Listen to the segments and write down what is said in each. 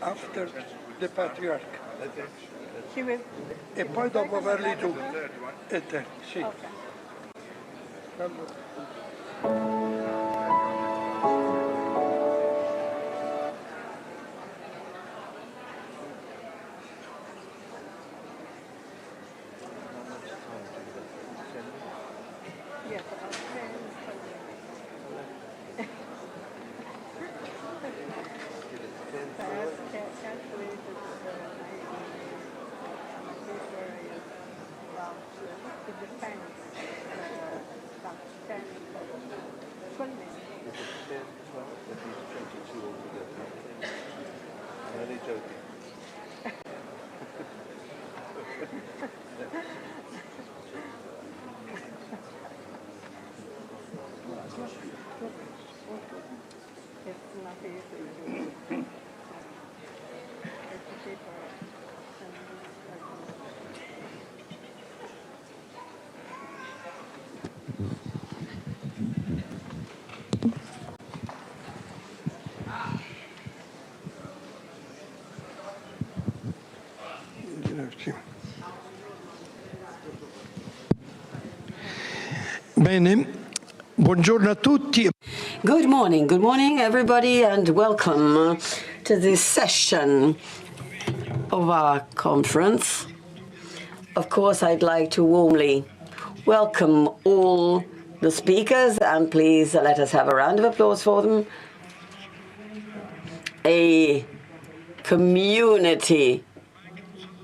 After the patriarch. She will. E poi dopo averli tu. E te, sì. Okay. Yes, about 10. It depends. About 10, 12 minutes. I'm only joking. It's not easy to it's a paper Bene, buongiorno a tutti. Good morning everybody, and welcome to this session of our conference. Of course, I'd like to warmly welcome all the speakers, and please let us have a round of applause for them. A community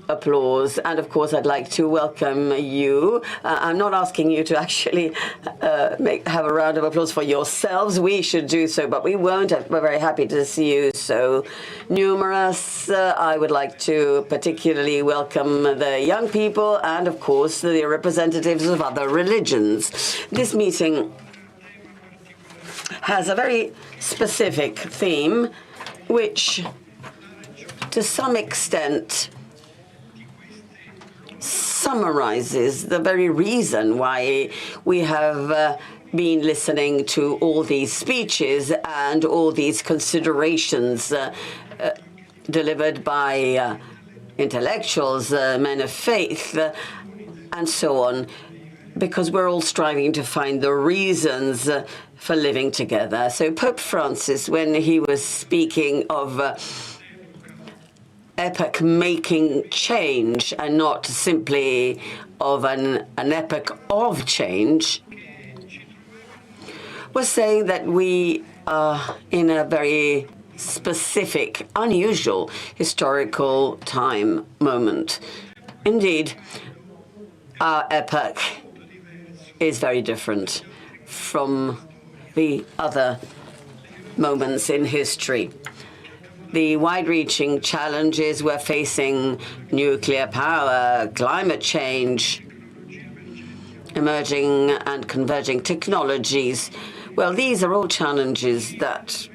applause, and of course I'd like to welcome you. I'm not asking you to actually have a round of applause for yourselves. We should do so, but we won't. We're very happy to see you so numerous. I would like to particularly welcome the young people and of course the representatives of other religions. This meeting has a very specific theme, which to some extent summarizes the very reason why we have been listening to all these speeches and all these considerations delivered by intellectuals, men of faith, and so on, because we're all striving to find the reasons for living together. So Pope Francis, when he was speaking of epoch making change and not simply of an epoch of change, was saying that we are in a very specific, unusual historical time moment. Indeed, our epoch is very different from the other moments in history. The wide-reaching challenges we're facing, nuclear power, climate change, emerging and converging technologies, well, these are all challenges that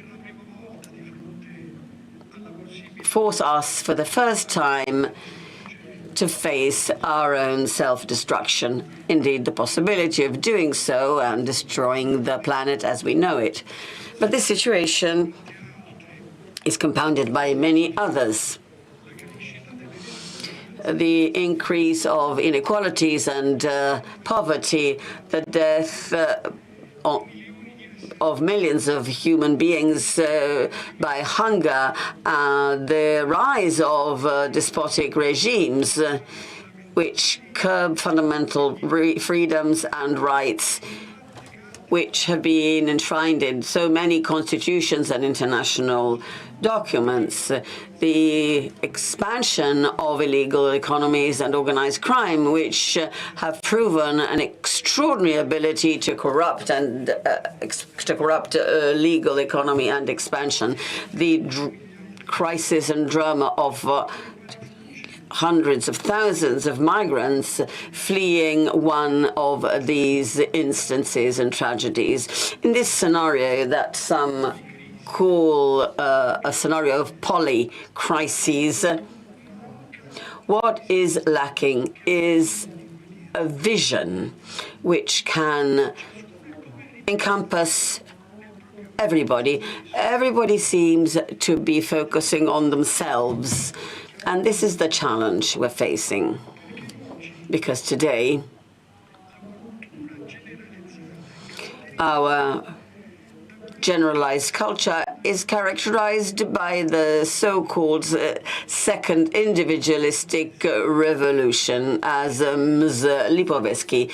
force us for the first time to face our own self-destruction. Indeed, the possibility of doing so and destroying the planet as we know it. But this situation is compounded by many others. The increase of inequalities and poverty, the death of millions of human beings by hunger, the rise of despotic regimes which curb fundamental freedoms and rights, which have been enshrined in so many constitutions and international documents, the expansion of illegal economies and organized crime, which have proven an extraordinary ability to corrupt legal economy and expansion, the crisis and drama of hundreds of thousands of migrants fleeing one of these instances and tragedies. In this scenario that some call a scenario of poly-crises, what is lacking is a vision which can encompass everybody. Everybody seems to be focusing on themselves. And this is the challenge we're facing. Because today, our generalized culture is characterized by the so-called second individualistic revolution, as Ms. Lipovetsky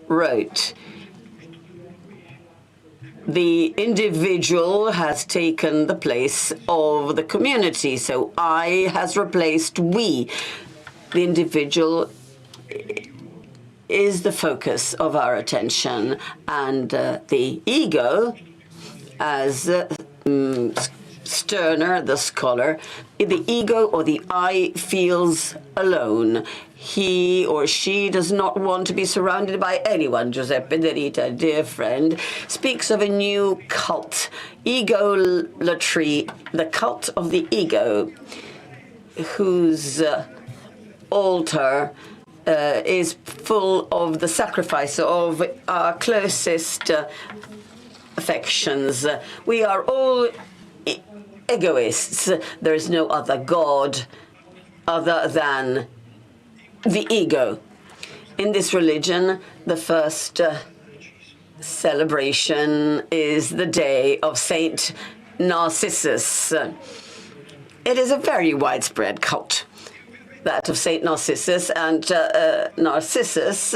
wrote. The individual has taken the place of the community, so I has replaced we. The individual is the focus of our attention, and the ego, as Stirner, the scholar, the ego or the I feels alone. He or she does not want to be surrounded by anyone. Giuseppe De Rita, dear friend, speaks of a new cult, egolatry, the cult of the ego, whose altar is full of the sacrifice of our closest affections. We are all egoists. There is no other God other than the ego. In this religion, the first celebration is the day of Saint Narcissus. It is a very widespread cult, that of Saint Narcissus, and Narcissus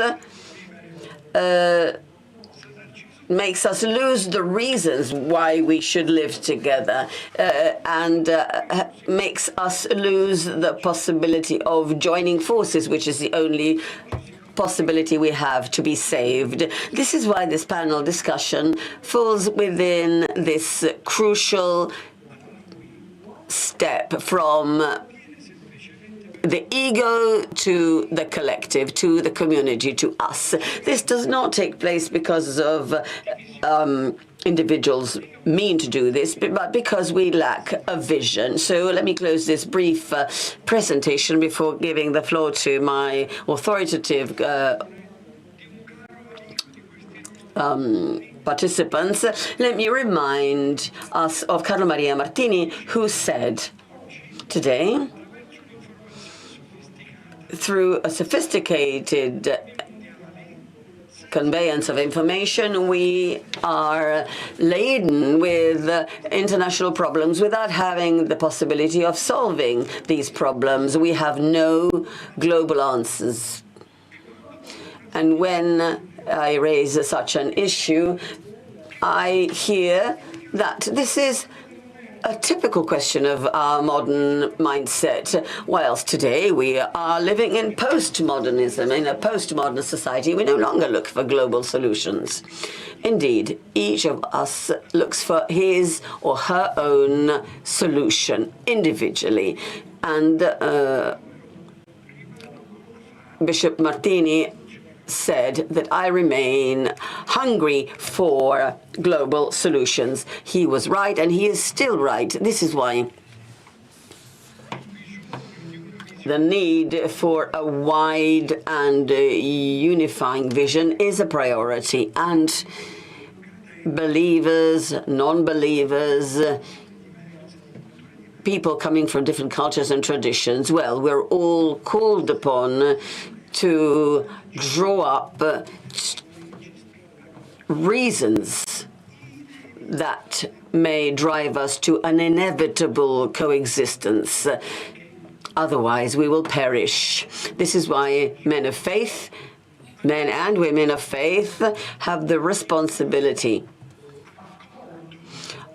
makes us lose the reasons why we should live together, and makes us lose the possibility of joining forces, which is the only possibility we have to be saved. This is why this panel discussion falls within this crucial step from the ego to the collective, to the community, to us. This does not take place because of individuals mean to do this, but because we lack a vision. So let me close this brief presentation before giving the floor to my authoritative participants. Let me remind us of Carlo Maria Martini, who said, today, through a sophisticated conveyance of information, we are laden with international problems without having the possibility of solving these problems. We have no global answers. And when I raise such an issue, I hear that this is a typical question of our modern mindset. Whilst today we are living in postmodernism, in a postmodern society, we no longer look for global solutions. Indeed, each of us looks for his or her own solution individually. And Bishop Martini said that I remain hungry for global solutions. He was right, and he is still right. This is why the need for a wide and unifying vision is a priority. And believers, non-believers, people coming from different cultures and traditions, well, we're all called upon to draw up reasons that may drive us to an inevitable coexistence. Otherwise, we will perish. This is why men of faith, men and women of faith, have the responsibility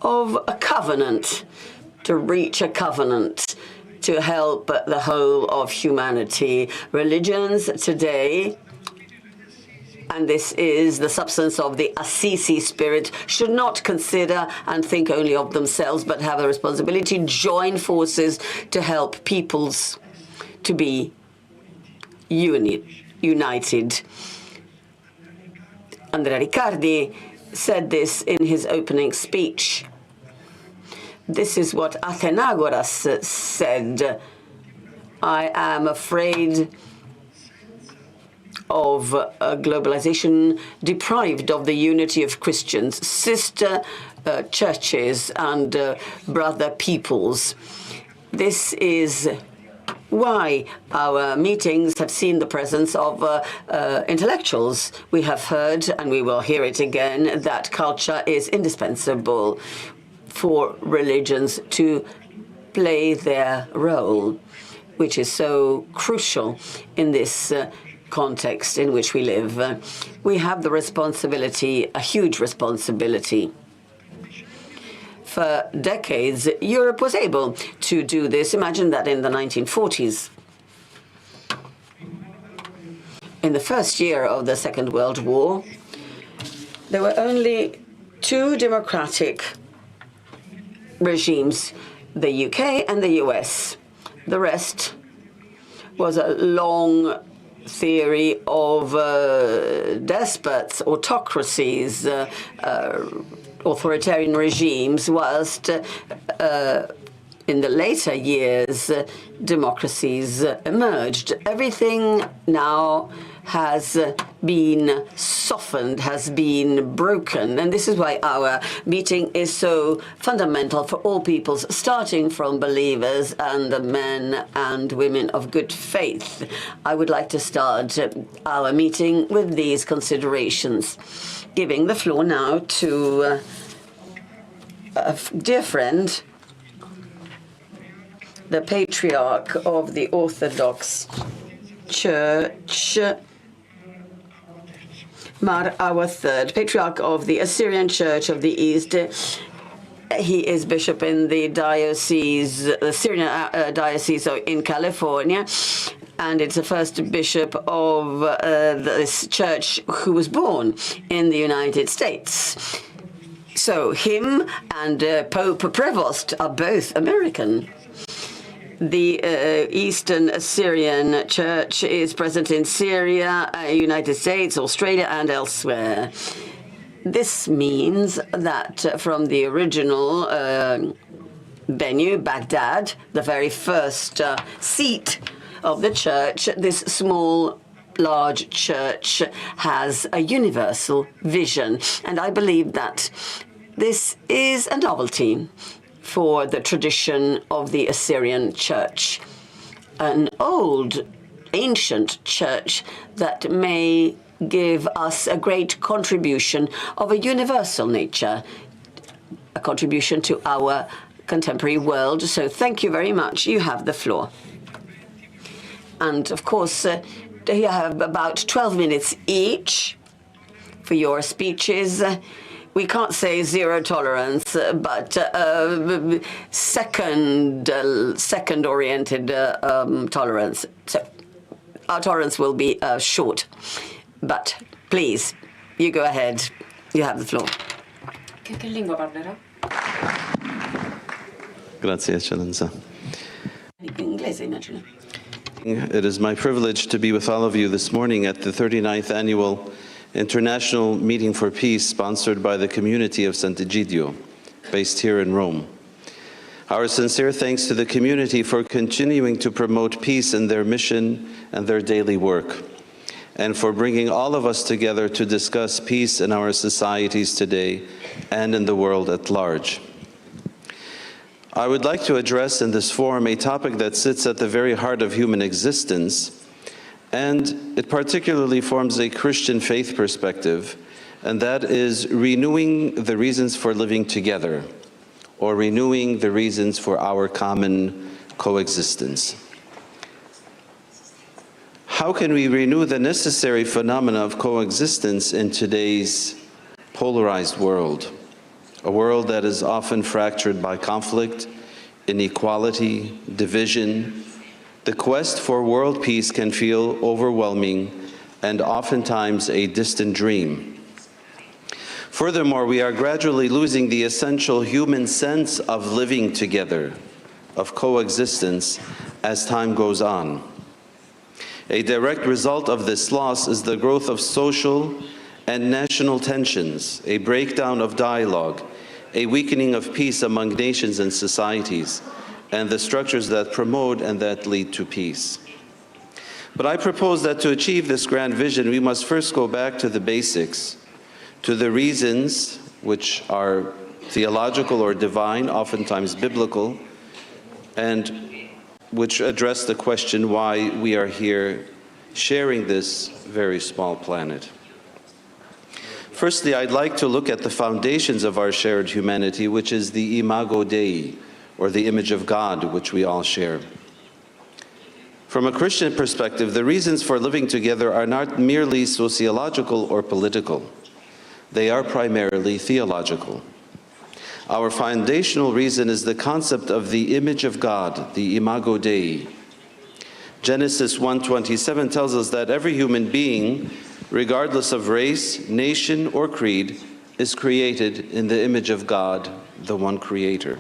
of a covenant, to reach a covenant, to help the whole of humanity. Religions today, and this is the substance of the Assisi spirit, should not consider and think only of themselves, but have a responsibility to join forces to help peoples to be united. Andrea Riccardi said this in his opening speech. This is what Athenagoras said. I am afraid of a globalization deprived of the unity of Christians. Sister churches and brother peoples. This is why our meetings have seen the presence of intellectuals. We have heard, and we will hear it again, that culture is indispensable for religions to play their role, which is so crucial in this context in which we live. We have the responsibility, a huge responsibility. For decades, Europe was able to do this. Imagine that in the 1940s. In the first year of the Second World War, there were only 2 democratic regimes, the UK and the US. The rest was a long theory of despots, autocracies, authoritarian regimes, whilst in the later years, democracies emerged. Everything now has been softened, has been broken. And this is why our meeting is so fundamental for all peoples, starting from believers and the men and women of good faith. I would like to start our meeting with these considerations, giving the floor now to a dear friend, the Patriarch of the Orthodox Church, Mar our third, Patriarch of the Assyrian Church of the East. He is bishop in the diocese, the Syrian diocese in California, and it's the first bishop of this church who was born in the United States. So him and Pope Prevost are both American. The Eastern Assyrian Church is present in Syria, United States, Australia, and elsewhere. This means that from the original venue, Baghdad, the very first seat of the church, this small, large church has a universal vision. And I believe that this is a novelty for the tradition of the Assyrian Church, an old, ancient church that may give us a great contribution of a universal nature, a contribution to our contemporary world. So thank you very much. You have the floor. And of course, you have about 12 minutes each for your speeches. We can't say zero tolerance, but second-oriented tolerance. So our tolerance will be short. But please, you go ahead. You have the floor. Che lingua parlerà? Grazie, Eccellenza. Inglese, immagino. It is my privilege to be with all of you this morning at the 39th Annual International Meeting for Peace, sponsored by the community of Sant'Egidio, based here in Rome. Our sincere thanks to the community for continuing to promote peace in their mission and their daily work, and for bringing all of us together to discuss peace in our societies today and in the world at large. I would like to address in this forum a topic that sits at the very heart of human existence, and it particularly forms a Christian faith perspective, and that is renewing the reasons for living together, or renewing the reasons for our common coexistence. How can we renew the necessary phenomena of coexistence in today's polarized world? A world that is often fractured by conflict, inequality, division. The quest for world peace can feel overwhelming and oftentimes a distant dream. Furthermore, we are gradually losing the essential human sense of living together, of coexistence, as time goes on. A direct result of this loss is the growth of social and national tensions, a breakdown of dialogue, a weakening of peace among nations and societies, and the structures that promote and that lead to peace. But I propose that to achieve this grand vision, we must first go back to the basics, to the reasons which are theological or divine, oftentimes biblical, and which address the question why we are here sharing this very small planet. Firstly, I'd like to look at the foundations of our shared humanity, which is the imago Dei, or the image of God, which we all share. From a Christian perspective, the reasons for living together are not merely sociological or political. They are primarily theological. Our foundational reason is the concept of the image of God, the imago Dei. Genesis 1:27 tells us that every human being, regardless of race, nation, or creed, is created in the image of God, the one Creator.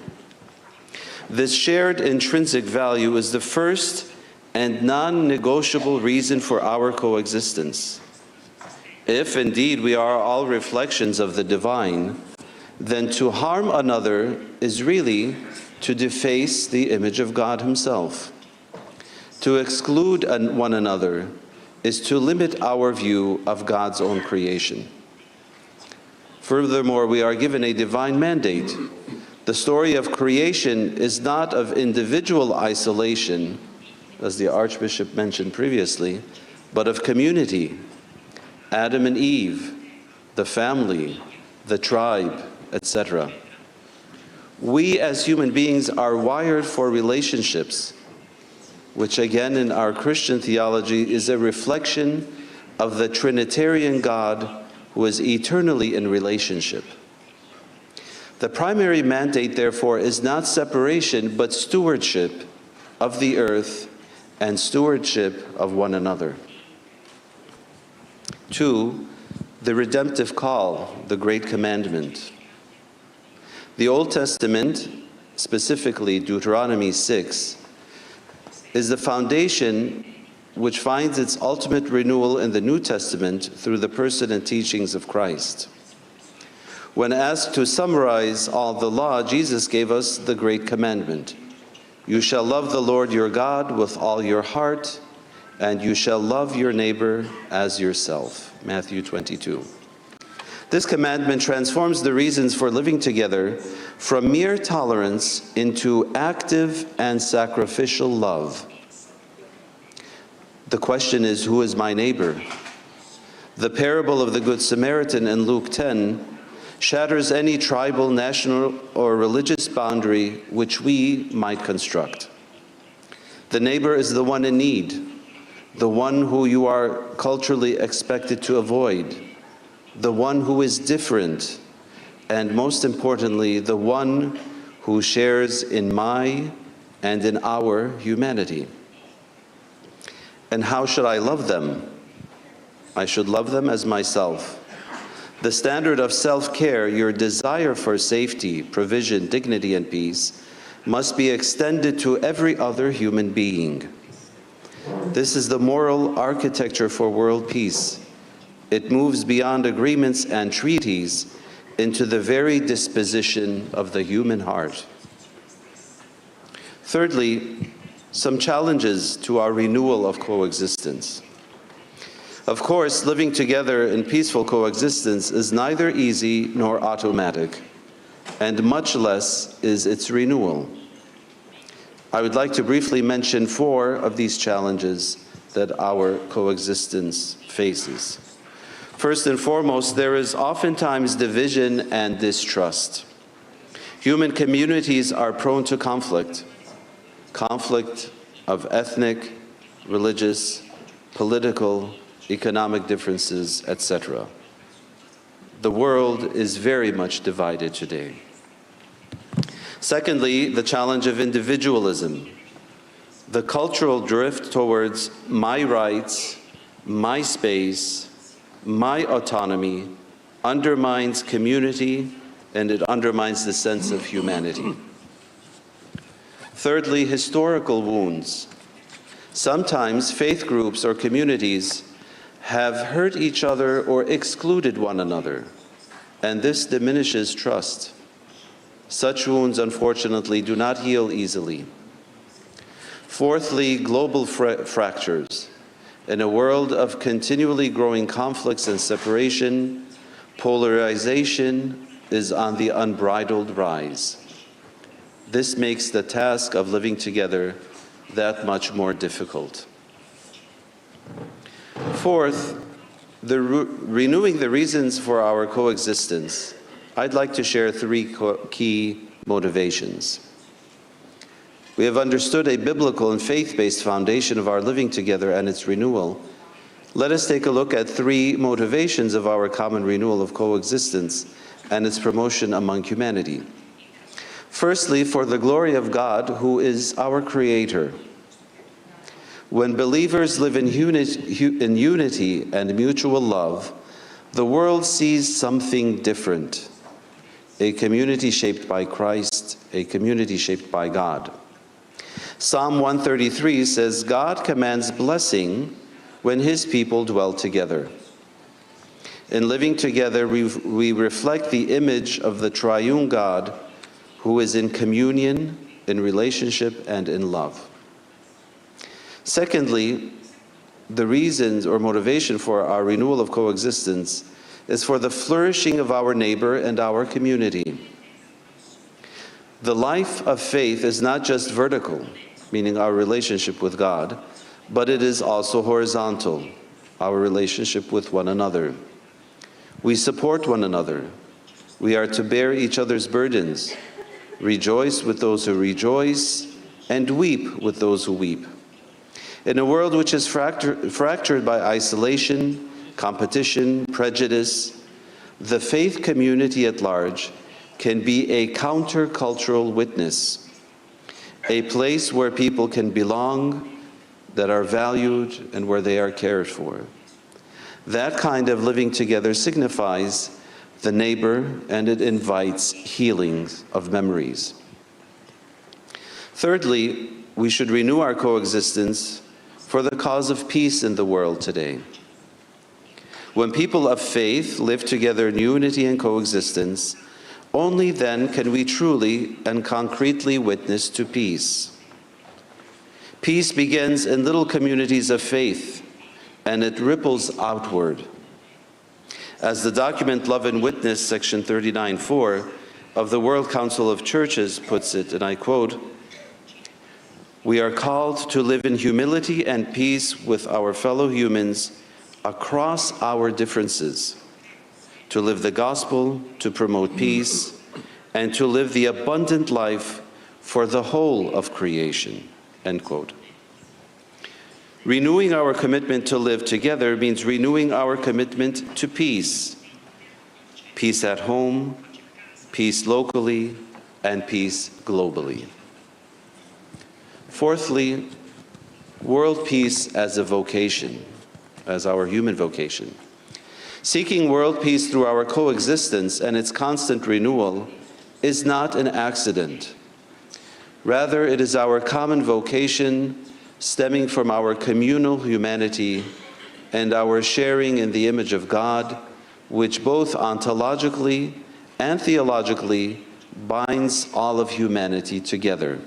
This shared intrinsic value is the first and non-negotiable reason for our coexistence. If indeed we are all reflections of the divine, then to harm another is really to deface the image of God Himself. To exclude one another is to limit our view of God's own creation. Furthermore, we are given a divine mandate. The story of creation is not of individual isolation, as the Archbishop mentioned previously, but of community. Adam and Eve, the family, the tribe, etc. We as human beings are wired for relationships, which again in our Christian theology is a reflection of the Trinitarian God who is eternally in relationship. The primary mandate, therefore, is not separation, but stewardship of the earth and stewardship of one another. 2, the redemptive call, the Great Commandment. The Old Testament, specifically Deuteronomy 6, is the foundation which finds its ultimate renewal in the New Testament through the person and teachings of Christ. When asked to summarize all the law, Jesus gave us the Great Commandment. You shall love the Lord your God with all your heart, and you shall love your neighbor as yourself. Matthew 22. This commandment transforms the reasons for living together from mere tolerance into active and sacrificial love. The question is, who is my neighbor? The parable of the Good Samaritan in Luke 10 shatters any tribal, national, or religious boundary which we might construct. The neighbor is the one in need, the one who you are culturally expected to avoid, the one who is different, and most importantly, the one who shares in my and in our humanity. And how should I love them? I should love them as myself. The standard of self-care, your desire for safety, provision, dignity, and peace, must be extended to every other human being. This is the moral architecture for world peace. It moves beyond agreements and treaties into the very disposition of the human heart. Thirdly, some challenges to our renewal of coexistence. Of course, living together in peaceful coexistence is neither easy nor automatic, and much less is its renewal. I would like to briefly mention 4 of these challenges that our coexistence faces. First and foremost, there is oftentimes division and distrust. Human communities are prone to conflict of ethnic, religious, political, economic differences, etc. The world is very much divided today. Secondly, the challenge of individualism. The cultural drift towards my rights, my space, my autonomy undermines community, and it undermines the sense of humanity. Thirdly, historical wounds. Sometimes faith groups or communities have hurt each other or excluded one another, and this diminishes trust. Such wounds, unfortunately, do not heal easily. Fourthly, global fractures. In a world of continually growing conflicts and separation, polarization, is on the unbridled rise. This makes the task of living together that much more difficult. Fourth, renewing the reasons for our coexistence. I'd like to share three key motivations. We have understood a biblical and faith-based foundation of our living together and its renewal. Let us take a look at three motivations of our common renewal of coexistence and its promotion among humanity. Firstly, for the glory of God, who is our Creator. When believers live in unity and mutual love, the world sees something different. A community shaped by Christ, a community shaped by God. Psalm 133 says, God commands blessing when His people dwell together. In living together, we reflect the image of the triune God who is in communion, in relationship, and in love. Secondly, the reasons or motivation for our renewal of coexistence is for the flourishing of our neighbor and our community. The life of faith is not just vertical, meaning our relationship with God, but it is also horizontal, our relationship with one another. We support one another. We are to bear each other's burdens, rejoice with those who rejoice, and weep with those who weep. In a world which is fractured by isolation, competition, prejudice, the faith community at large can be a countercultural witness, a place where people can belong, that are valued, and where they are cared for. That kind of living together signifies the neighbor, and it invites healings of memories. Thirdly, we should renew our coexistence for the cause of peace in the world today. When people of faith live together in unity and coexistence, only then can we truly and concretely witness to peace. Peace begins in little communities of faith, and it ripples outward. As the document Love and Witness, section 39.4 of the World Council of Churches puts it, and I quote, "We are called to live in humility and peace with our fellow humans across our differences, to live the gospel, to promote peace, and to live the abundant life for the whole of creation," end quote. Renewing our commitment to live together means renewing our commitment to peace. Peace at home, peace locally, and peace globally. Fourthly, world peace as a vocation, as our human vocation. Seeking world peace through our coexistence and its constant renewal is not an accident. Rather, it is our common vocation stemming from our communal humanity and our sharing in the image of God, which both ontologically and theologically binds all of humanity together.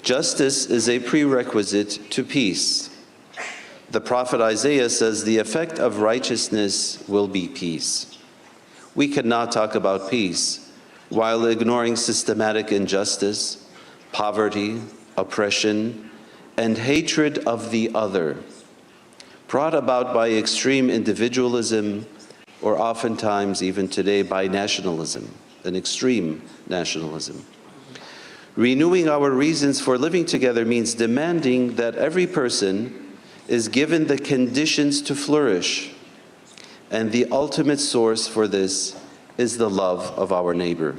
Justice is a prerequisite to peace. The prophet Isaiah says the effect of righteousness will be peace. We cannot talk about peace while ignoring systematic injustice, poverty, oppression, and hatred of the other, brought about by extreme individualism, or oftentimes, even today, by nationalism, an extreme nationalism. Renewing our reasons for living together means demanding that every person is given the conditions to flourish, and the ultimate source for this is the love of our neighbor.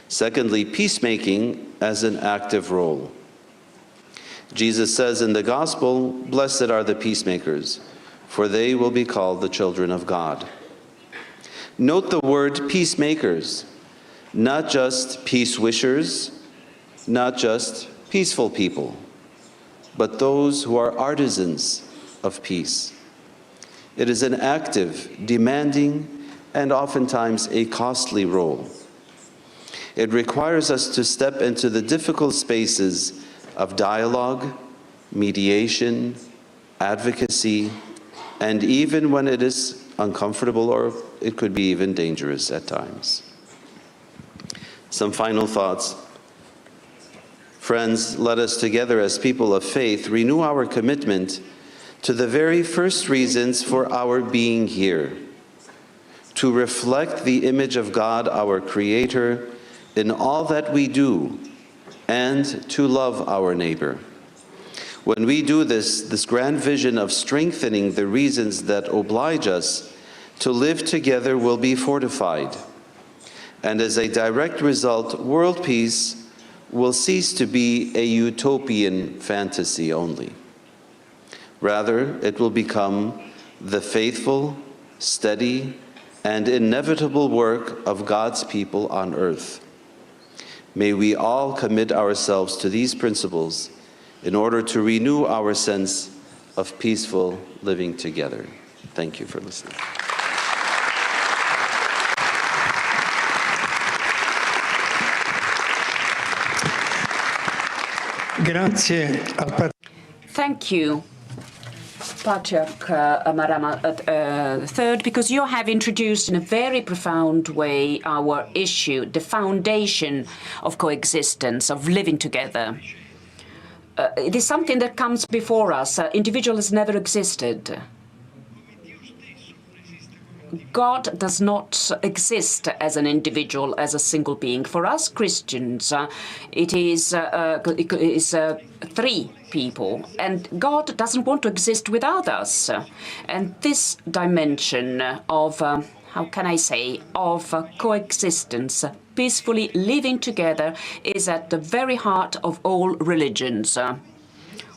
Secondly, peacemaking as an active role. Jesus says in the gospel, "Blessed are the peacemakers, for they will be called the children of God." Note the word peacemakers, not just peace wishers, not just peaceful people, but those who are artisans of peace. It is an active, demanding, and oftentimes a costly role. It requires us to step into the difficult spaces of dialogue, mediation, advocacy, and even when it is uncomfortable, or it could be even dangerous at times. Some final thoughts. Friends, let us together as people of faith renew our commitment to the very first reasons for our being here, to reflect the image of God, our Creator, in all that we do, and to love our neighbor. When we do this, this grand vision of strengthening the reasons that oblige us to live together will be fortified. And as a direct result, world peace will cease to be a utopian fantasy only. Rather, it will become the faithful, steady, and inevitable work of God's people on earth. May we all commit ourselves to these principles in order to renew our sense of peaceful living together. Thank you for listening. Thank you, Patriarch Marama III, because you have introduced in a very profound way our issue, the foundation of coexistence, of living together. It is something that comes before us. Individual has never existed. God does not exist as an individual, as a single being. For us Christians, it is three people, and God doesn't want to exist without us. And this dimension of, how can I say, of coexistence, peacefully living together, is at the very heart of all religions.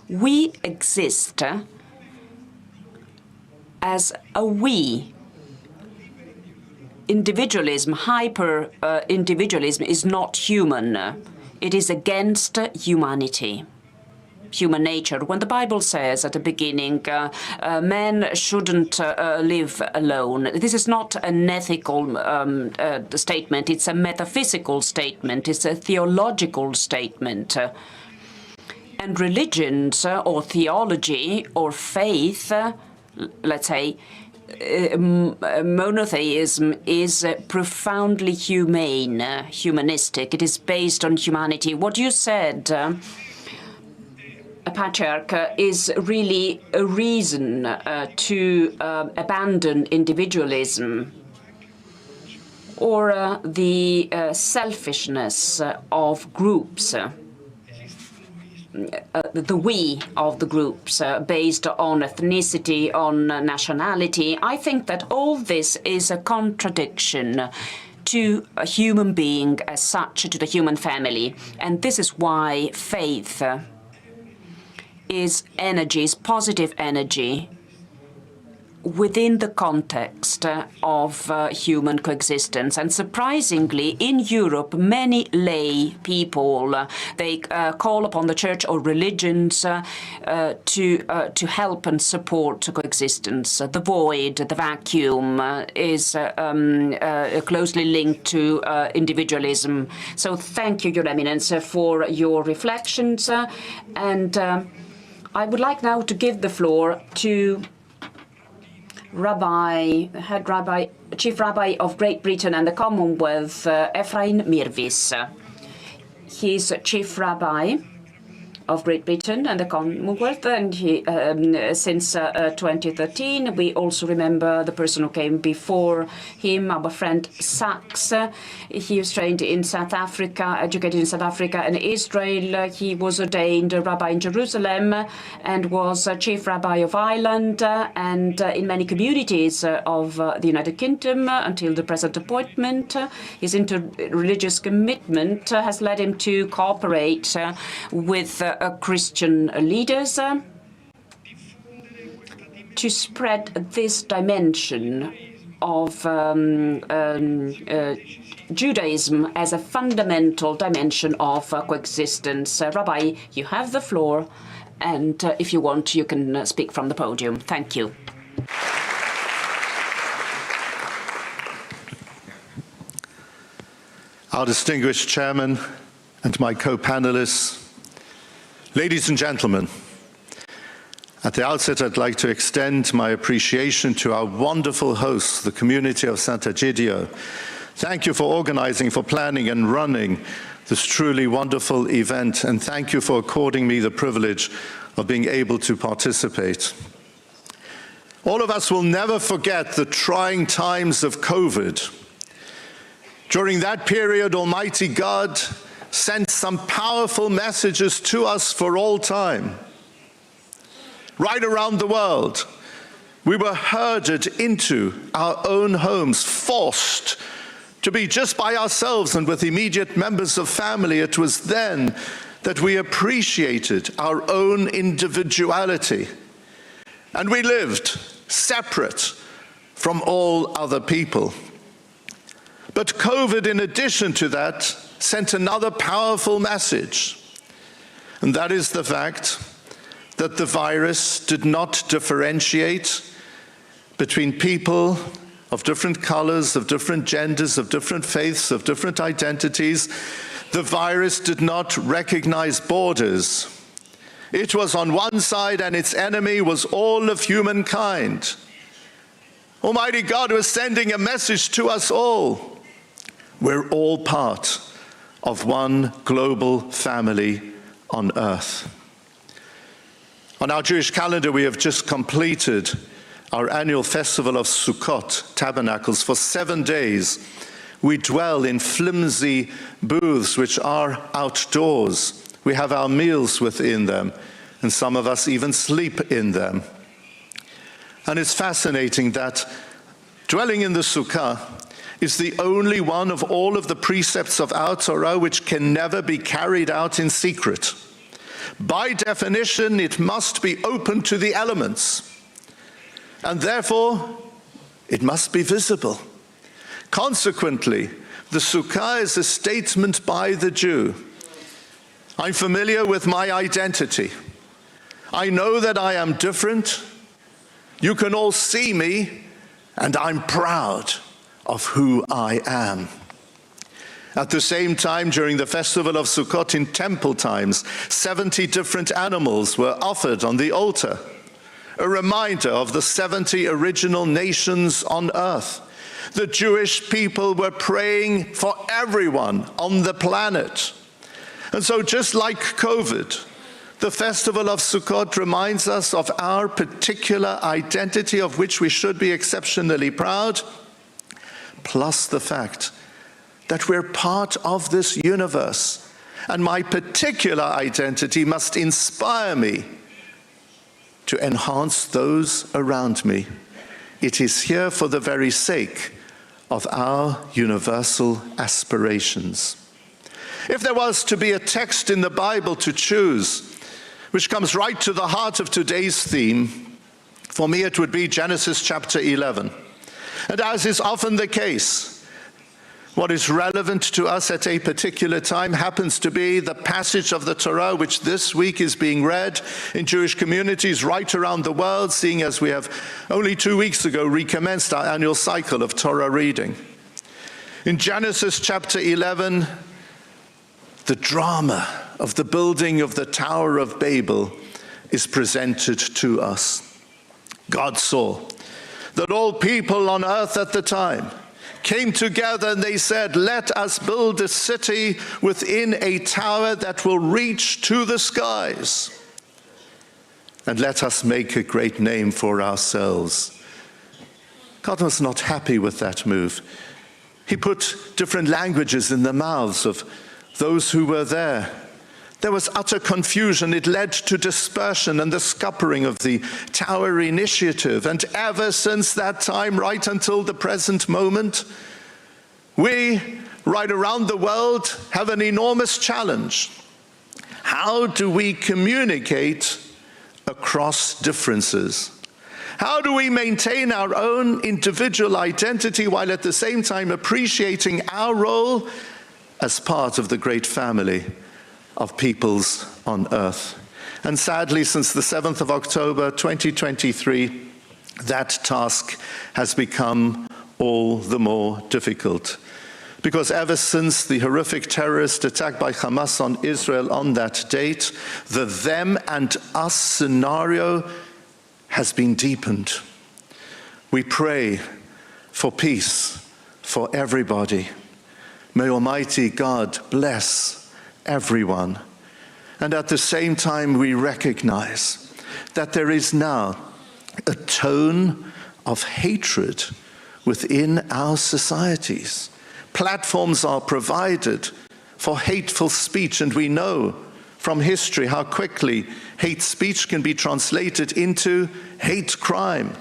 We exist as a we. Individualism, hyper-individualism is not human. It is against humanity, human nature. When the Bible says at the beginning, men shouldn't live alone, this is not an ethical statement, it's a metaphysical statement, it's a theological statement. And religions, or theology, or faith, let's say, monotheism is profoundly humane, humanistic. It is based on humanity. What you said, Patriarch, is really a reason to abandon individualism or the selfishness of groups. The we of the groups based on ethnicity, on nationality. I think that all this is a contradiction to a human being as such, to the human family. And this is why faith is energy, is positive energy within the context of human coexistence. And surprisingly, in Europe, many lay people, they call upon the church or religions to help and support coexistence. The void, the vacuum is closely linked to individualism. So thank you, Your Eminence, for your reflections. And I would like now to give the floor to Chief Rabbi of Great Britain and the Commonwealth, Ephraim Mirvis. He's Chief Rabbi of Great Britain and the Commonwealth, and he, since 2013, we also remember the person who came before him, our friend Sachs. He was trained in South Africa, educated in South Africa and Israel. He was ordained a rabbi in Jerusalem and was Chief Rabbi of Ireland and in many communities of the United Kingdom until the present appointment. His interreligious commitment has led him to cooperate with Christian leaders to spread this dimension of Judaism as a fundamental dimension of coexistence. Rabbi, you have the floor, and if you want, you can speak from the podium. Thank you. Our distinguished chairman and my co-panelists, ladies and gentlemen, At the outset, I'd like to extend my appreciation to our wonderful hosts, the community of Sant'Egidio. Thank you for organizing, for planning and running this truly wonderful event, and thank you for according me the privilege of being able to participate. All of us will never forget the trying times of COVID. During that period, Almighty God sent some powerful messages to us for all time. Right around the world, we were herded into our own homes, forced to be just by ourselves and with immediate members of family. It was then that we appreciated our own individuality, and we lived separate from all other people. But COVID, in addition to that, sent another powerful message, and that is the fact that the virus did not differentiate between people of different colors, of different genders, of different faiths, of different identities. The virus did not recognize borders. It was on one side, and its enemy was all of humankind. Almighty God was sending a message to us all. We're all part of one global family on earth. On our Jewish calendar, we have just completed our annual festival of Sukkot, Tabernacles. For 7 days, we dwell in flimsy booths which are outdoors. We have our meals within them, and some of us even sleep in them. And it's fascinating that dwelling in the Sukkah is the only one of all of the precepts of our Torah which can never be carried out in secret. By definition, it must be open to the elements, and therefore it must be visible. Consequently, the Sukkah is a statement by the Jew. I'm familiar with my identity. I know that I am different. You can all see me, and I'm proud of who I am. At the same time, during the festival of Sukkot in temple times, 70 different animals were offered on the altar, a reminder of the 70 original nations on earth. The Jewish people were praying for everyone on the planet. And so just like COVID, the festival of Sukkot reminds us of our particular identity, of which we should be exceptionally proud, plus the fact that we're part of this universe, and my particular identity must inspire me to enhance those around me. It is here for the very sake of our universal aspirations. If there was to be a text in the Bible to choose, which comes right to the heart of today's theme, for me it would be Genesis chapter 11. And as is often the case, what is relevant to us at a particular time happens to be the passage of the Torah which this week is being read in Jewish communities right around the world, seeing as we have only 2 weeks ago recommenced our annual cycle of Torah reading. In Genesis chapter 11, the drama of the building of the Tower of Babel is presented to us. God saw that all people on earth at the time came together and they said, "Let us build a city within a tower that will reach to the skies. And let us make a great name for ourselves." God was not happy with that move. He put different languages in the mouths of those who were there. There was utter confusion. It led to dispersion and the scuppering of the Tower Initiative. And ever since that time, right until the present moment, we, right around the world, have an enormous challenge. How do we communicate across differences? How do we maintain our own individual identity while at the same time appreciating our role as part of the great family of peoples on earth? And sadly, since the 7th of October 2023, that task has become all the more difficult. Because ever since the horrific terrorist attack by Hamas on Israel on that date, the them and us scenario has been deepened. We pray for peace for everybody. May Almighty God bless everyone. And at the same time, we recognize that there is now a tone of hatred within our societies. Platforms are provided for hateful speech, and we know from history how quickly hate speech can be translated into hate crime.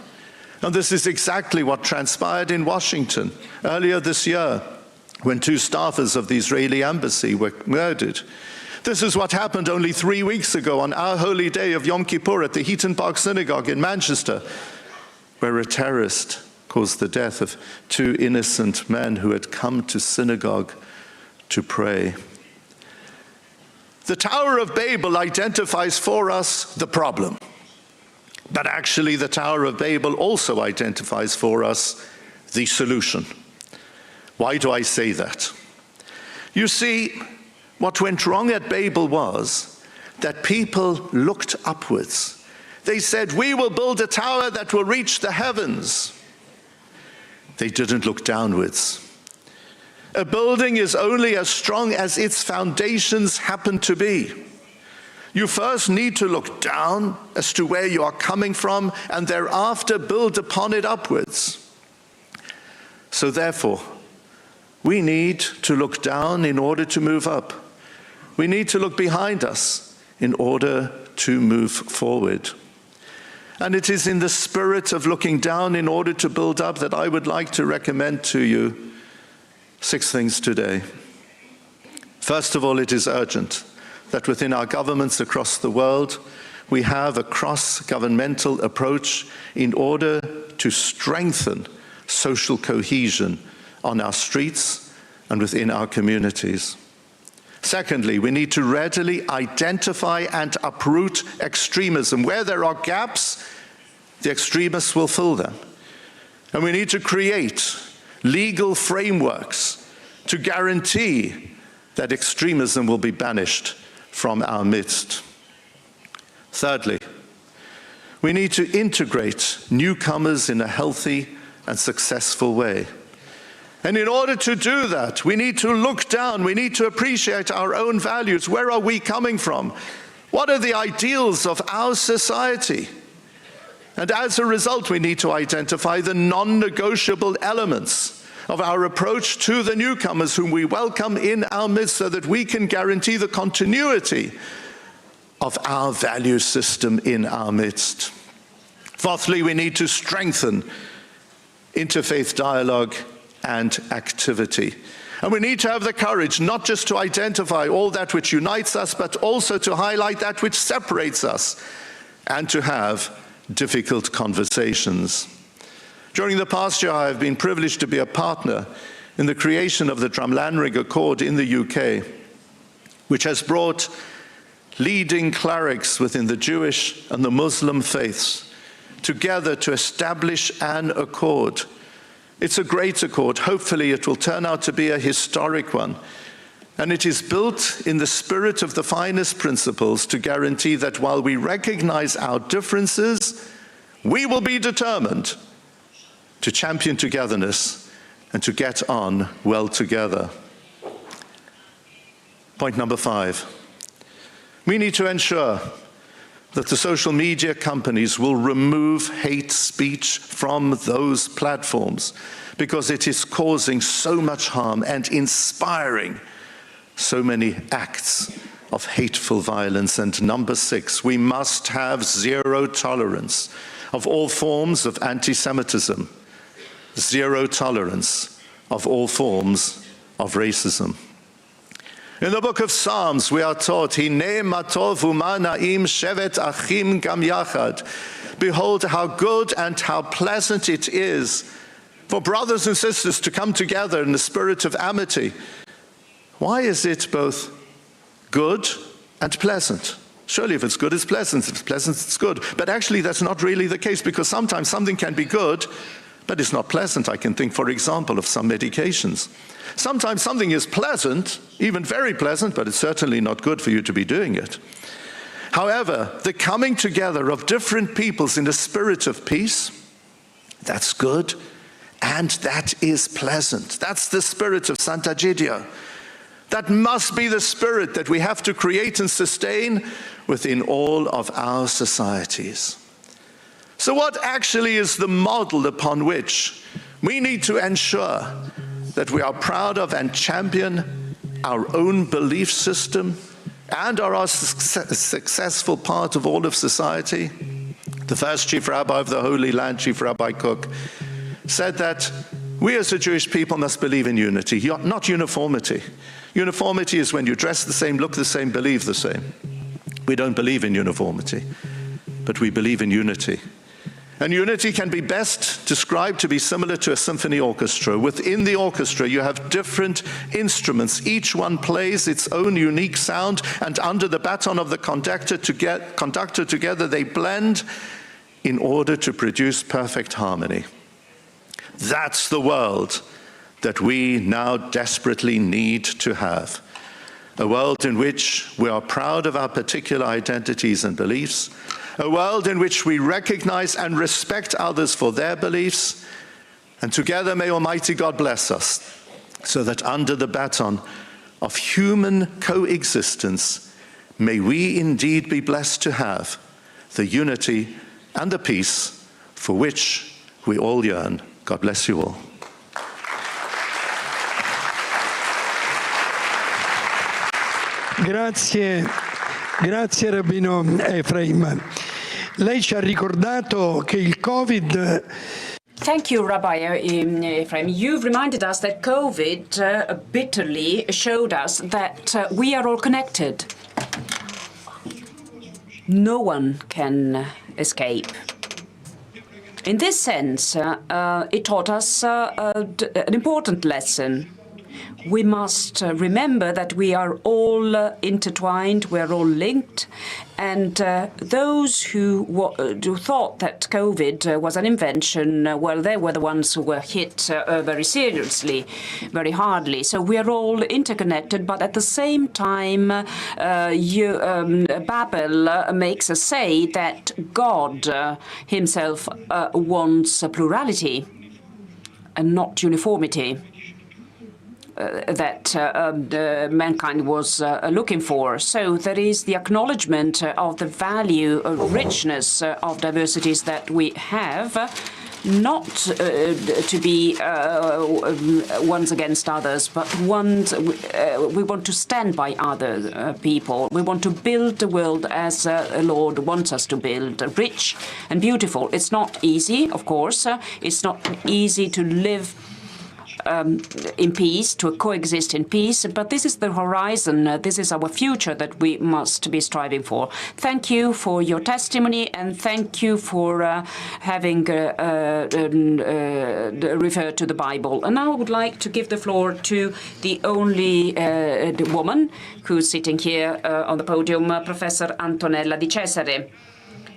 And this is exactly what transpired in Washington earlier this year when 2 staffers of the Israeli embassy were murdered. This is what happened only 3 weeks ago on our holy day of Yom Kippur at the Heaton Park Synagogue in Manchester, where a terrorist caused the death of 2 innocent men who had come to synagogue to pray. The Tower of Babel identifies for us the problem. But actually, the Tower of Babel also identifies for us the solution. Why do I say that? You see, what went wrong at Babel was that people looked upwards. They said, we will build a tower that will reach the heavens. They didn't look downwards. A building is only as strong as its foundations happen to be. You first need to look down as to where you are coming from, and thereafter build upon it upwards. So therefore, we need to look down in order to move up. We need to look behind us in order to move forward. And it is in the spirit of looking down in order to build up that I would like to recommend to you 6 things today. First of all, it is urgent that within our governments across the world, we have a cross-governmental approach in order to strengthen social cohesion on our streets and within our communities. Secondly, we need to readily identify and uproot extremism. Where there are gaps, the extremists will fill them. And we need to create legal frameworks to guarantee that extremism will be banished from our midst. Thirdly, we need to integrate newcomers in a healthy and successful way. And in order to do that, we need to look down, we need to appreciate our own values. Where are we coming from? What are the ideals of our society? And as a result, we need to identify the non-negotiable elements of our approach to the newcomers whom we welcome in our midst, so that we can guarantee the continuity of our value system in our midst. Fourthly, we need to strengthen interfaith dialogue and activity. And we need to have the courage not just to identify all that which unites us, but also to highlight that which separates us, and to have difficult conversations. During the past year, I have been privileged to be a partner in the creation of the Drumlanrig Accord in the UK, which has brought leading clerics within the Jewish and the Muslim faiths together to establish an accord. It's a great accord. Hopefully it will turn out to be a historic one. And it is built in the spirit of the finest principles to guarantee that while we recognize our differences, we will be determined to champion togetherness and to get on well together. Point number 5. We need to ensure that the social media companies will remove hate speech from those platforms, because it is causing so much harm and inspiring so many acts of hateful violence. And number 6, we must have zero tolerance of all forms of anti-Semitism, zero tolerance of all forms of racism. In the book of Psalms, we are taught, Hineh ma tov u'ma na'im shevet achim gam yachad. Behold, how good and how pleasant it is for brothers and sisters to come together in the spirit of amity. Why is it both good and pleasant? Surely if it's good, it's pleasant. If it's pleasant, it's good. But actually, that's not really the case, because sometimes something can be good, but it's not pleasant. I can think, for example, of some medications. Sometimes something is pleasant, even very pleasant, but it's certainly not good for you to be doing it. However, the coming together of different peoples in a spirit of peace, that's good, and that is pleasant. That's the spirit of Sant'Egidio. That must be the spirit that we have to create and sustain within all of our societies. So what actually is the model upon which we need to ensure that we are proud of and champion our own belief system and are a successful part of all of society? The first chief rabbi of the Holy Land, Chief Rabbi Cook, said that we as a Jewish people must believe in unity, not uniformity. Uniformity is when you dress the same, look the same, believe the same. We don't believe in uniformity, but we believe in unity. And unity can be best described to be similar to a symphony orchestra. Within the orchestra, you have different instruments. Each one plays its own unique sound, and under the baton of the conductor together, they blend in order to produce perfect harmony. That's the world that we now desperately need to have. A world in which we are proud of our particular identities and beliefs, a world in which we recognize and respect others for their beliefs, and together may Almighty God bless us, so that under the baton of human coexistence, may we indeed be blessed to have the unity and the peace for which we all yearn. God bless you all. Grazie Rabbino Efraim. Lei ci ha ricordato che il Covid. Thank you, Rabbi Ephraim. You've reminded us that COVID bitterly showed us that we are all connected. No one can escape. In this sense, it taught us an important lesson. We must remember that we are all intertwined, we are all linked, and those who thought that COVID was an invention, well, they were the ones who were hit very seriously, very hardly. So we are all interconnected, but at the same time, Babel makes us say that God himself wants plurality and not uniformity. That mankind was looking for. So there is the acknowledgement of the value, richness of diversities that we have, not to be ones against others, but we want to stand by other people. We want to build the world as the Lord wants us to build, rich and beautiful. It's not easy, of course. It's not easy to live in peace, to coexist in peace, but this is the horizon, this is our future that we must be striving for. Thank you for your testimony, and thank you for having referred to the Bible. And now I would like to give the floor to the only woman who's sitting here on the podium, Professor Antonella Di Cesare.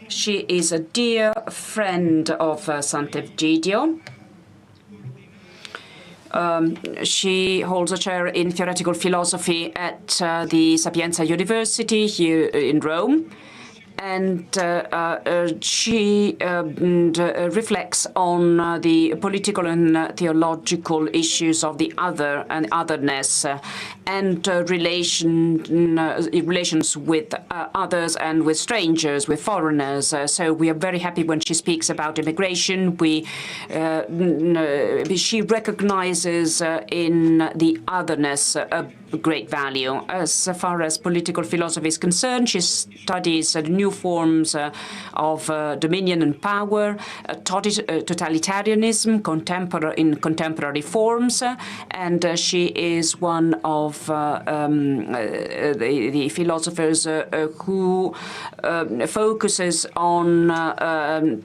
She is a dear friend of Sant'Egidio. She holds a chair in theoretical philosophy at the Sapienza University here in Rome. And she reflects on the political and theological issues of the other and otherness, and relations with others and with strangers, with foreigners. So we are very happy when she speaks about immigration. She recognizes in the otherness a great value. As far as political philosophy is concerned, she studies new forms of dominion and power, totalitarianism, contemporary forms, and she is one of the philosophers who focuses on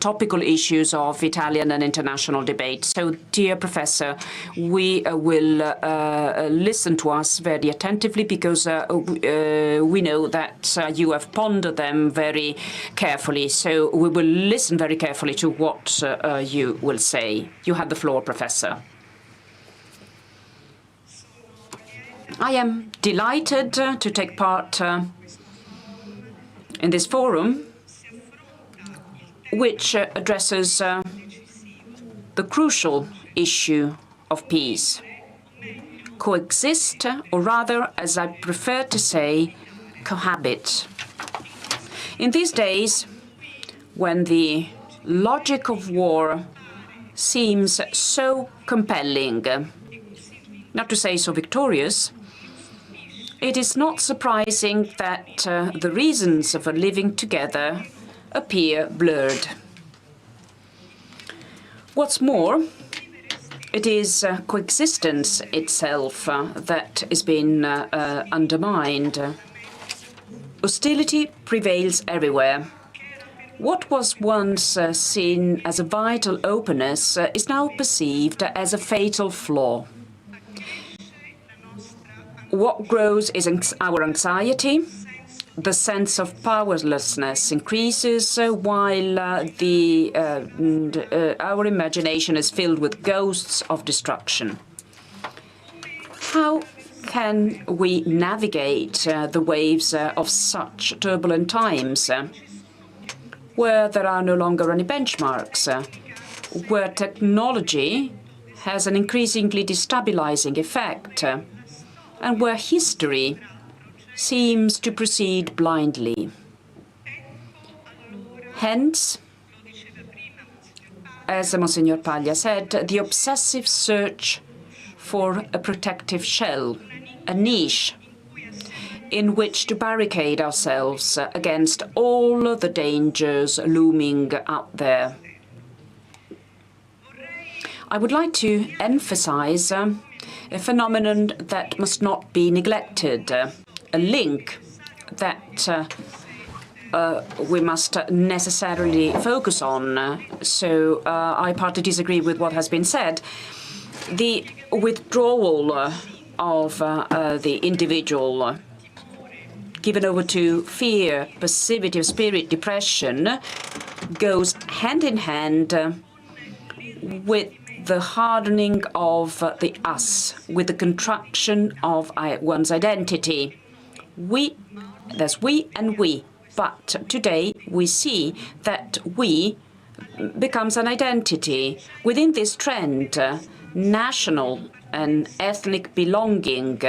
topical issues of Italian and international debate. So, dear Professor, we will listen to us very attentively, because we know that you have pondered them very carefully. So we will listen very carefully to what you will say. You have the floor, Professor. I am delighted to take part in this forum, which addresses the crucial issue of peace. Coexist, or rather, as I prefer to say, cohabit. In these days, when the logic of war seems so compelling, not to say so victorious, it is not surprising that the reasons for living together appear blurred. What's more, it is coexistence itself that is being undermined. Hostility prevails everywhere. What was once seen as a vital openness is now perceived as a fatal flaw. What grows is our anxiety. The sense of powerlessness increases while our imagination is filled with ghosts of destruction. How can we navigate the waves of such turbulent times, where there are no longer any benchmarks, where technology has an increasingly destabilizing effect, and where history seems to proceed blindly? Hence, as Monsignor Paglia said, the obsessive search for a protective shell, a niche in which to barricade ourselves against all the dangers looming out there. I would like to emphasize a phenomenon that must not be neglected, a link that we must necessarily focus on. So I partly disagree with what has been said. The withdrawal of the individual given over to fear, passivity of spirit, depression, goes hand in hand with the hardening of the us, with the contraction of one's identity. There's we and we, but today we see that we becomes an identity. Within this trend, national and ethnic belonging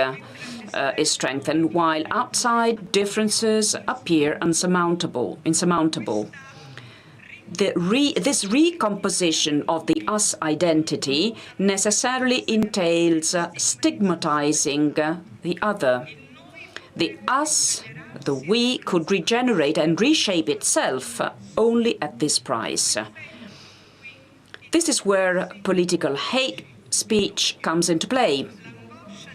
is strengthened, while outside differences appear insurmountable. This recomposition of the us identity necessarily entails stigmatizing the other. The us, the we, could regenerate and reshape itself only at this price. This is where political hate speech comes into play.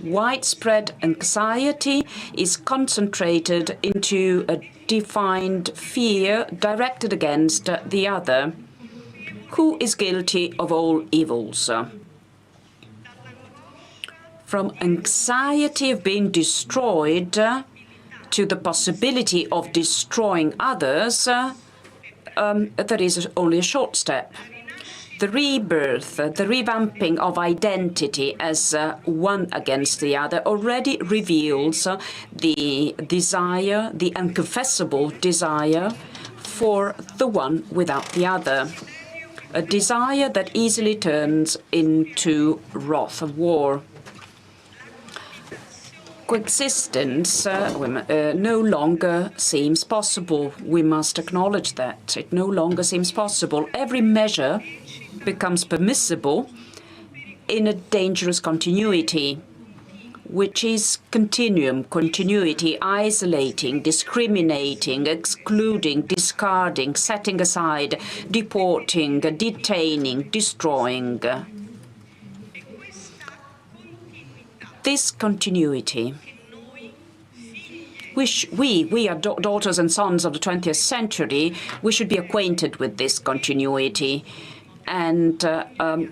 Widespread anxiety is concentrated into a defined fear directed against the other, who is guilty of all evils. From anxiety of being destroyed to the possibility of destroying others, there is only a short step. The rebirth, the revamping of identity as one against the other already reveals the desire, the unconfessable desire for the one without the other. A desire that easily turns into wrath of war. Coexistence no longer seems possible. We must acknowledge that. It no longer seems possible. Every measure becomes permissible in a dangerous continuity, which is continuity, isolating, discriminating, excluding, discarding, setting aside, deporting, detaining, destroying. This continuity, we are daughters and sons of the 20th century, we should be acquainted with this continuity. And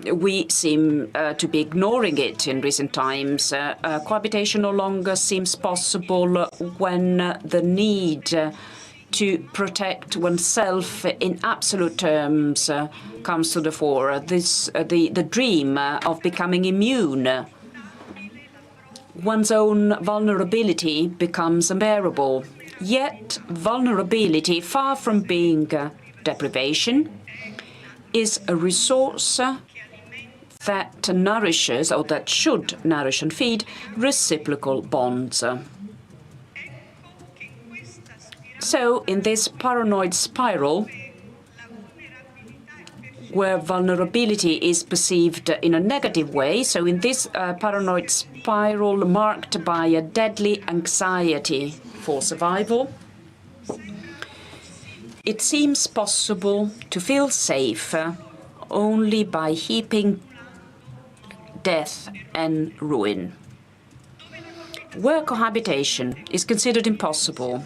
we seem to be ignoring it in recent times. Cohabitation no longer seems possible when the need to protect oneself in absolute terms comes to the fore. The dream of becoming immune. One's own vulnerability becomes unbearable. Yet vulnerability, far from being deprivation, is a resource that nourishes, or that should nourish and feed, reciprocal bonds. So, in this paranoid spiral, where vulnerability is perceived in a negative way, so in this paranoid spiral marked by a deadly anxiety for survival, it seems possible to feel safe only by heaping death and ruin. Where cohabitation is considered impossible,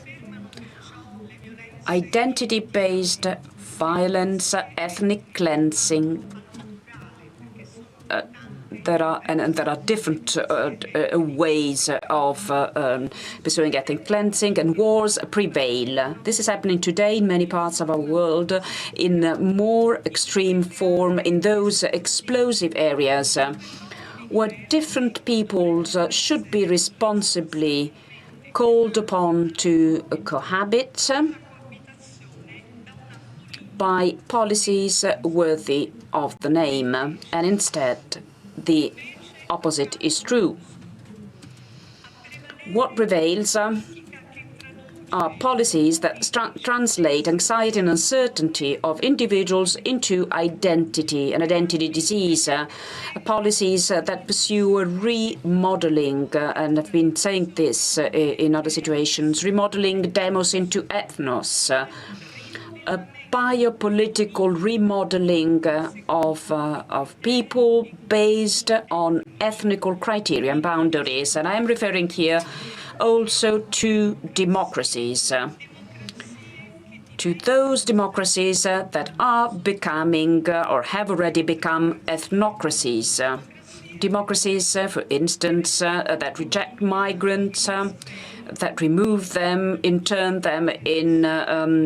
identity-based violence, ethnic cleansing, there are different ways of pursuing ethnic cleansing, and wars prevail. This is happening today in many parts of our world in more extreme form in those explosive areas where different peoples should be responsibly called upon to cohabit by policies worthy of the name, and instead the opposite is true. What prevails are policies that translate anxiety and uncertainty of individuals into identity and identity disease, policies that pursue a remodeling, and I've been saying this in other situations, remodeling demos into ethnos, a biopolitical remodeling of people based on ethnical criteria and boundaries. And I am referring here also to democracies, to those democracies that are becoming or have already become ethnocracies. Democracies, for instance, that reject migrants, that remove them, intern them in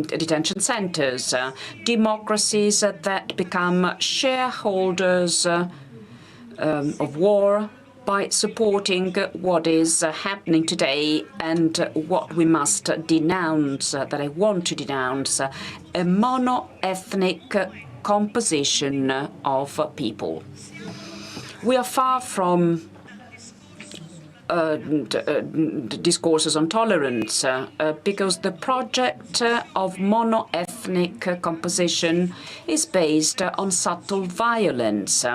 detention centers. Democracies that become shareholders of war by supporting what is happening today and what we must denounce, that I want to denounce, a mono-ethnic composition of people. We are far from discourses on tolerance, because the project of mono-ethnic composition is based on subtle violence,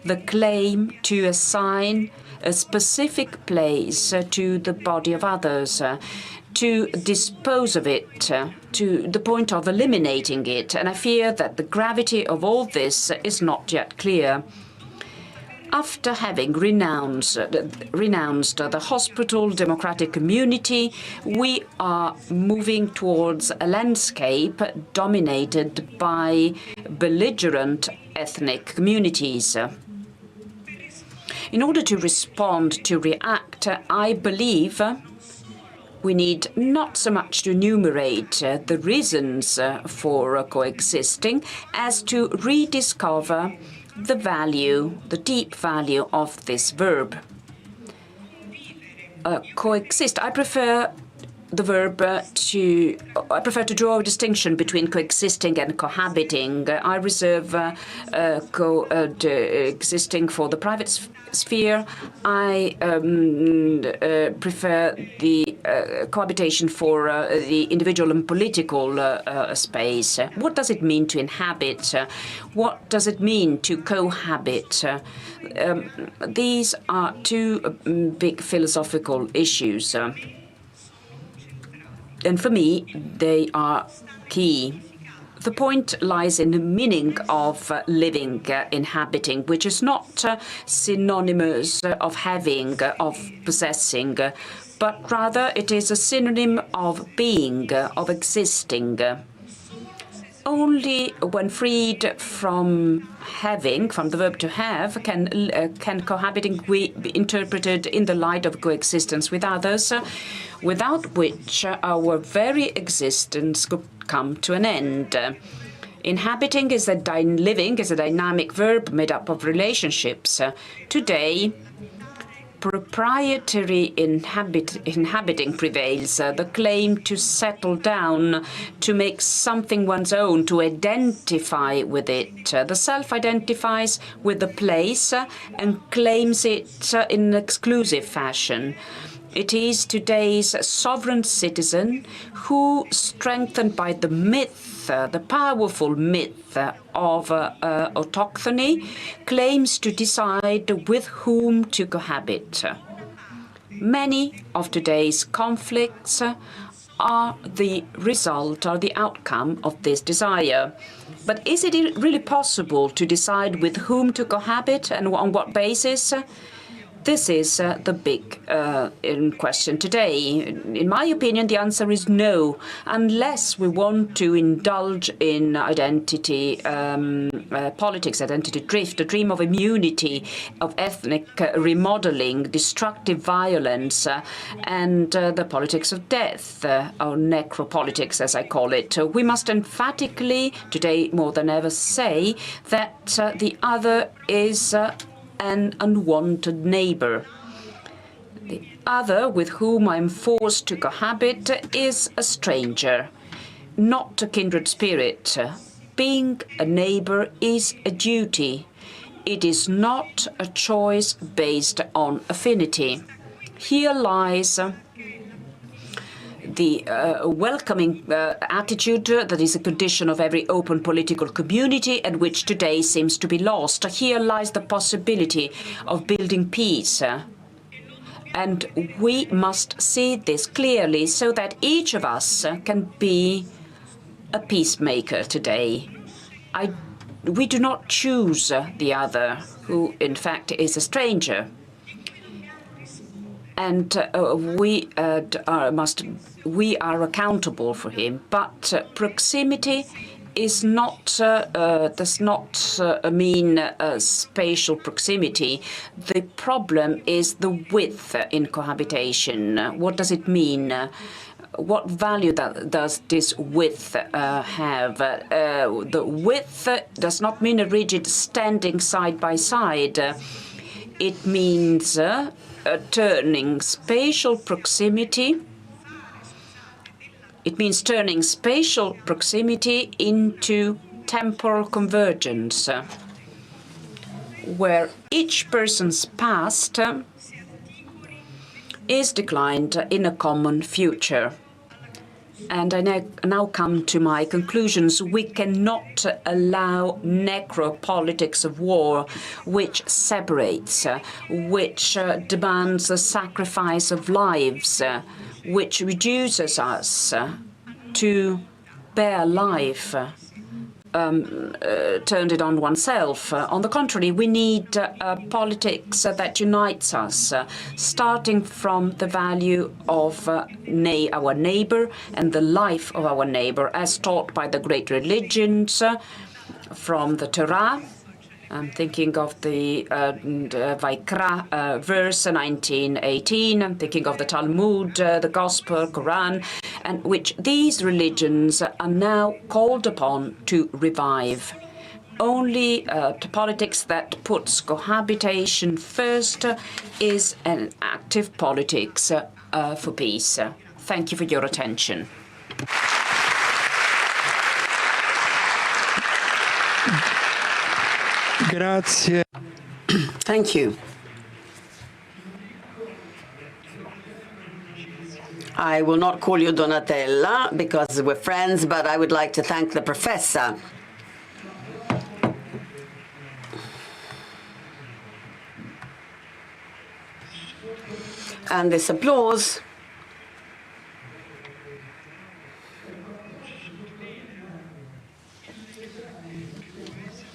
the claim to assign a specific place to the body of others, to dispose of it to the point of eliminating it. And I fear that the gravity of all this is not yet clear. After having renounced the hospital democratic community, we are moving towards a landscape dominated by belligerent ethnic communities. In order to respond, to react, I believe we need not so much to enumerate the reasons for coexisting as to rediscover the value, the deep value of this verb. Coexist. I prefer to draw a distinction between coexisting and cohabiting. I reserve coexisting for the private sphere. I prefer the cohabitation for the individual and political space. What does it mean to inhabit? What does it mean to cohabit? These are two big philosophical issues. And for me, they are key. The point lies in the meaning of living, inhabiting, which is not synonymous of having, of possessing, but rather it is a synonym of being, of existing. Only when freed from having, from the verb to have, can cohabiting be interpreted in the light of coexistence with others, without which our very existence could come to an end. Inhabiting is living is a dynamic verb made up of relationships. Today, proprietary inhabiting prevails, the claim to settle down, to make something one's own, to identify with it. The self identifies with the place and claims it in an exclusive fashion. It is today's sovereign citizen who, strengthened by the myth, the powerful myth of autochthony, claims to decide with whom to cohabit. Many of today's conflicts are the result, are the outcome of this desire. But is it really possible to decide with whom to cohabit and on what basis? This is the big in question today. In my opinion, the answer is no, unless we want to indulge in identity politics, identity drift, a dream of immunity, of ethnic remodeling, destructive violence, and the politics of death, or necropolitics, as I call it. We must emphatically, today more than ever, say that the other is an unwanted neighbor. The other with whom I'm forced to cohabit is a stranger, not a kindred spirit. Being a neighbor is a duty. It is not a choice based on affinity. Here lies the welcoming attitude that is a condition of every open political community and which today seems to be lost. Here lies the possibility of building peace. And we must see this clearly so that each of us can be a peacemaker today. We do not choose the other, who in fact is a stranger. And we are accountable for him. But proximity is not does not mean spatial proximity. The problem is the width in cohabitation. What does it mean? What value does this width have? The width does not mean a rigid standing side by side. It means turning spatial proximity. It means turning spatial proximity into temporal convergence, where each person's past is declined in a common future. And I now come to my conclusions. We cannot allow necropolitics of war, which separates, which demands the sacrifice of lives, which reduces us to bare life, turned it on oneself. On the contrary, we need politics that unites us, starting from the value of our neighbor and the life of our neighbor, as taught by the great religions, from the Torah. I'm thinking of the Vaikra verse 19:18. I'm thinking of the Talmud, the Gospel, Quran, and which these religions are now called upon to revive. Only politics that puts cohabitation first is an active politics for peace. Thank you for your attention. Grazie. Thank you. I will not call you Donatella because we're friends, but I would like to thank the professor. And this applause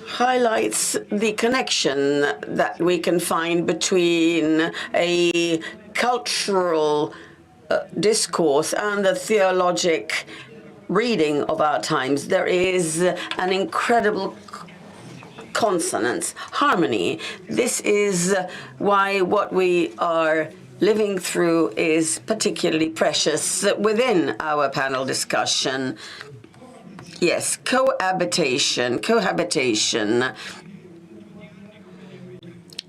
highlights the connection that we can find between a cultural discourse and the theologic reading of our times. There is an incredible consonance, harmony. This is why what we are living through is particularly precious within our panel discussion. Yes, cohabitation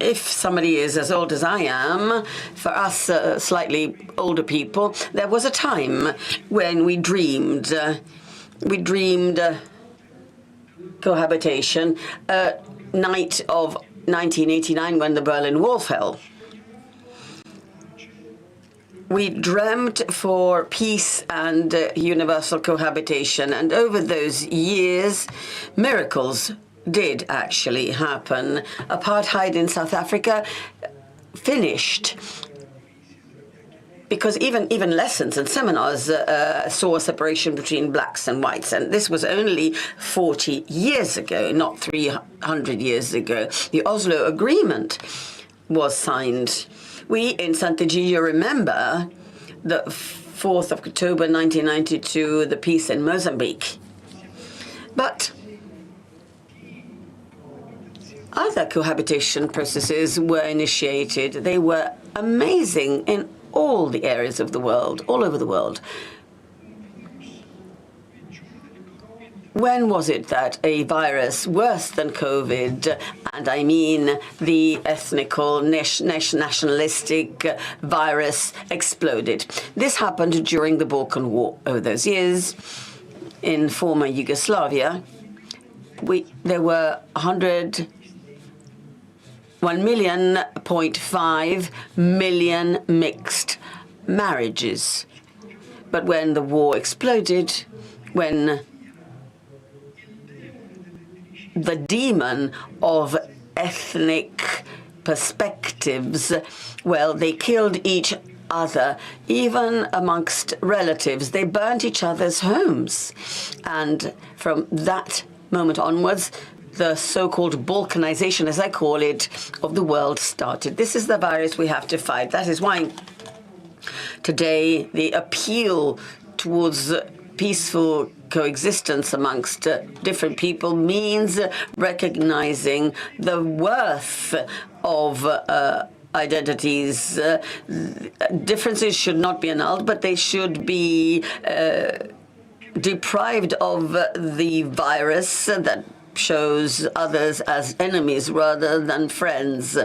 if somebody is as old as I am, for us slightly older people, there was a time when we dreamed cohabitation, night of 1989 when the Berlin Wall fell. We dreamt for peace and universal cohabitation, and over those years, miracles did actually happen. Apartheid in South Africa finished because even lessons and seminars saw a separation between blacks and whites, and this was only 40 years ago, not 300 years ago. The Oslo Agreement was signed. We in Sant'Egidio remember the 4th of October 1992, the peace in Mozambique. But other cohabitation processes were initiated. They were amazing in all the areas of the world, all over the world. When was it that a virus worse than COVID, and I mean the ethnical, nationalistic virus, exploded? This happened during the Balkan War. Over those years, in former Yugoslavia, there were 1.5 million mixed marriages. But when the war exploded, when the demon of ethnic perspectives, well, they killed each other, even amongst relatives. They burnt each other's homes. And from that moment onwards, the so-called balkanization, as I call it, of the world started. This is the virus we have to fight. That is why today the appeal towards peaceful coexistence amongst different people means recognizing the worth of identities. Differences should not be annulled, but they should be deprived of the virus that shows others as enemies rather than friends.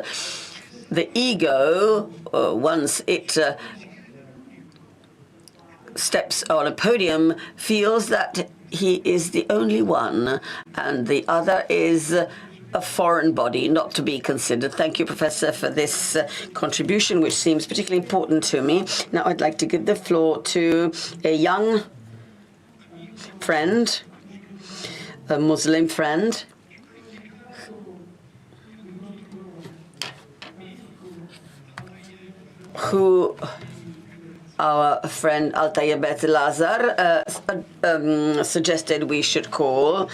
The ego, once it steps on a podium, feels that he is the only one and the other is a foreign body, not to be considered. Thank you, Professor, for this contribution, which seems particularly important to me. Now I'd like to give the floor to a young friend, a Muslim friend, who our friend Altaya Bet Lazar suggested we should call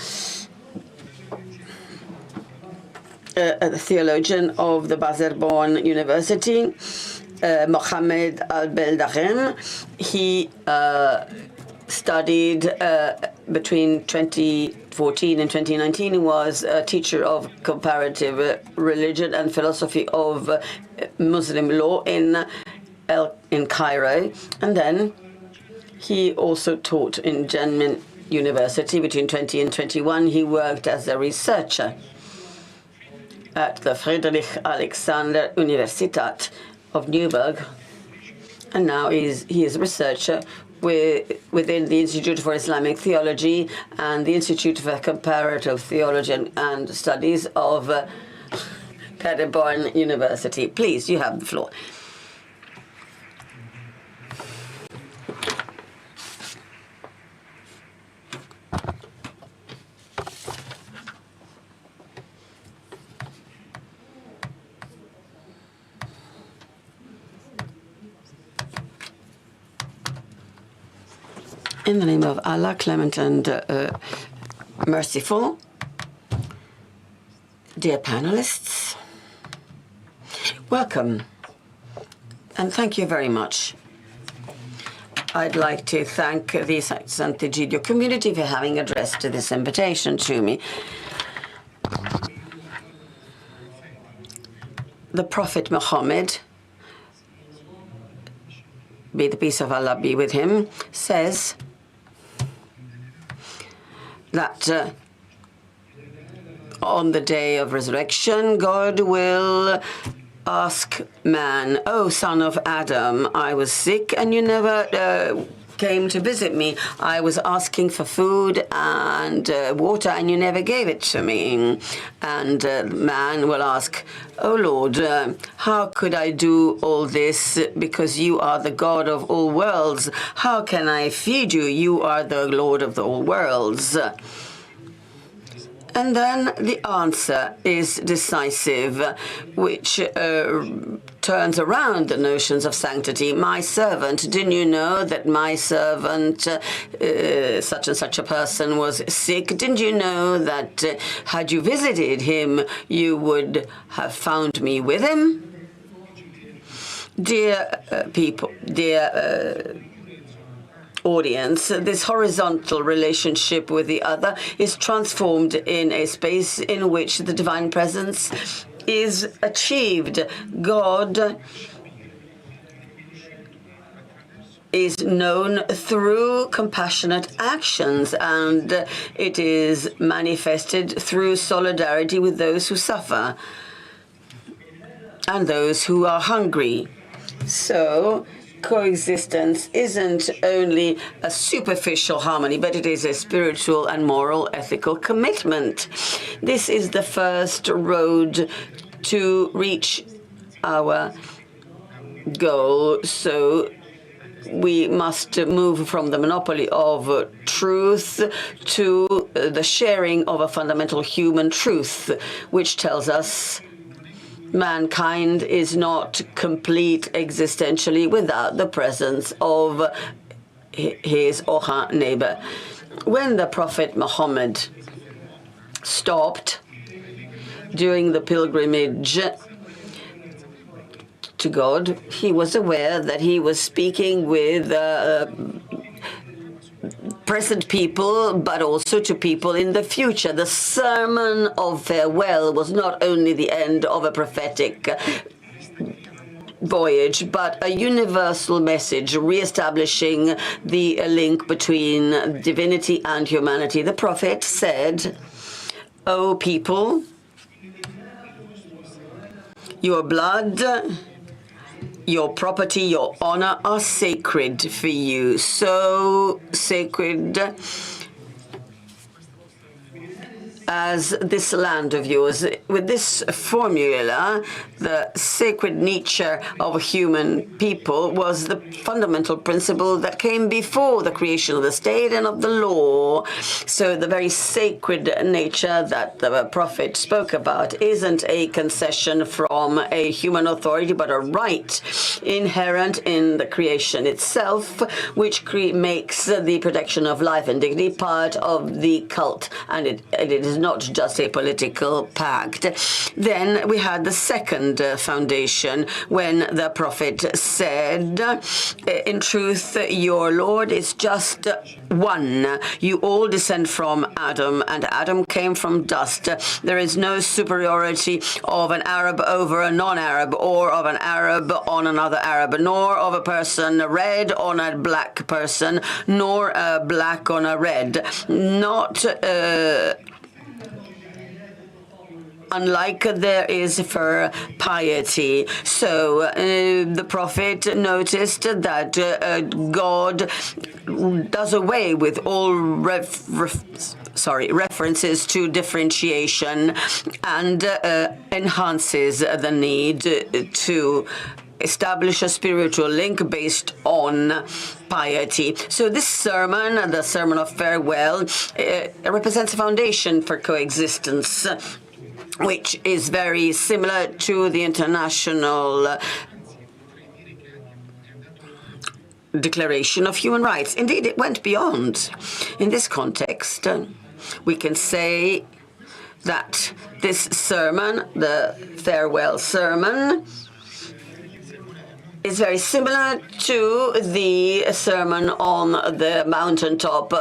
a theologian of the Basel-Bonn University, Mohammed Al-Beldahim. He studied between 2014 and 2019. He was a teacher of comparative religion and philosophy of Muslim law in Cairo, and then he also taught in German University between 20 and 21. He worked as a researcher at the Friedrich Alexander Universität of Nuremberg, and now he is a researcher within the Institute for Islamic Theology and the Institute for Comparative Theology and Studies of Paderborn University. Please, you have the floor. In the name of Allah, clement and merciful, dear panelists, welcome and thank you very much. I'd like to thank the Sant'Egidio community for having addressed this invitation to me. The Prophet Muhammad, may the peace of Allah be with him, says that On the day of resurrection, God will ask man, "Oh, son of Adam, I was sick and you never came to visit me. I was asking for food and water and you never gave it to me." And man will ask, "Oh Lord, how could I do all this because you are the God of all worlds? How can I feed you? You are the Lord of all worlds." And then the answer is decisive, which turns around the notions of sanctity. "My servant, didn't you know that my servant, such and such a person, was sick? Didn't you know that had you visited him, you would have found me with him?" Dear people, dear audience, this horizontal relationship with the other is transformed in a space in which the divine presence is achieved. God is known through compassionate actions, and it is manifested through solidarity with those who suffer and those who are hungry. So coexistence isn't only a superficial harmony, but it is a spiritual and moral ethical commitment. This is the first road to reach our goal. So we must move from the monopoly of truth to the sharing of a fundamental human truth, which tells us mankind is not complete existentially without the presence of his or her neighbor. When the Prophet Muhammad stopped during the pilgrimage to God, he was aware that he was speaking with present people, but also to people in the future. The sermon of farewell was not only the end of a prophetic voyage, but a universal message re-establishing the link between divinity and humanity. The prophet said, "O people, your blood, your property, your honor are sacred for you, so sacred as this land of yours." With this formula, the sacred nature of human people was the fundamental principle that came before the creation of the state and of the law. So the very sacred nature that the prophet spoke about isn't a concession from a human authority, but a right inherent in the creation itself, which makes the protection of life and dignity part of the cult, and it is not just a political pact. Then we had the second foundation when the prophet said, "In truth, your Lord is just one. You all descend from Adam, and Adam came from dust. There is no superiority of an Arab over a non-Arab, or of an Arab on another Arab, nor of a person red on a black person, nor a black on a red. Not unlike there is for piety." So the prophet noticed that God does away with all references to differentiation and enhances the need to establish a spiritual link based on piety. So this sermon, the sermon of farewell, represents a foundation for coexistence, which is very similar to the international Declaration of Human Rights. Indeed, it went beyond. In this context, we can say that this sermon, the farewell sermon, is very similar to the sermon on the mountaintop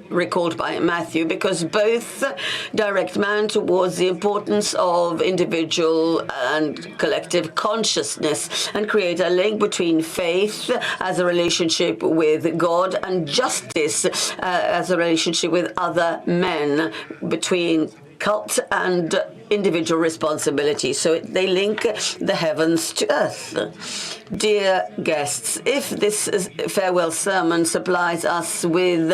recalled by Matthew, because both direct man towards the importance of individual and collective consciousness and create a link between faith as a relationship with God and justice as a relationship with other men, between cult and individual responsibility. So they link the heavens to earth. Dear guests, if this farewell sermon supplies us with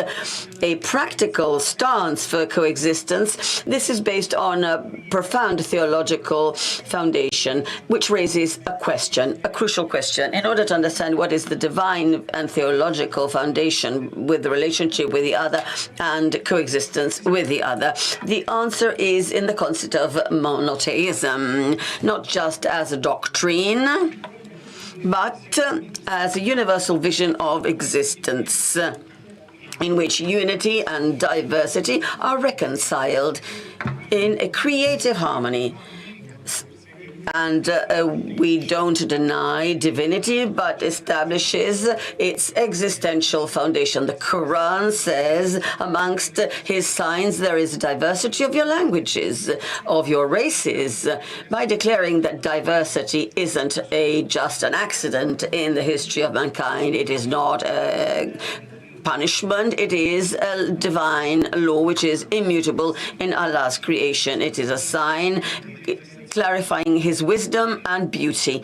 a practical stance for coexistence, this is based on a profound theological foundation, which raises a question, a crucial question. In order to understand what is the divine and theological foundation with the relationship with the other and coexistence with the other, the answer is in the concept of monotheism, not just as a doctrine, but as a universal vision of existence, in which unity and diversity are reconciled in a creative harmony. And we don't deny divinity, but establishes its existential foundation. The Quran says, amongst his signs, there is diversity of your languages, of your races. By declaring that diversity isn't just an accident in the history of mankind, it is not punishment, it is a divine law which is immutable in Allah's creation. It is a sign clarifying his wisdom and beauty.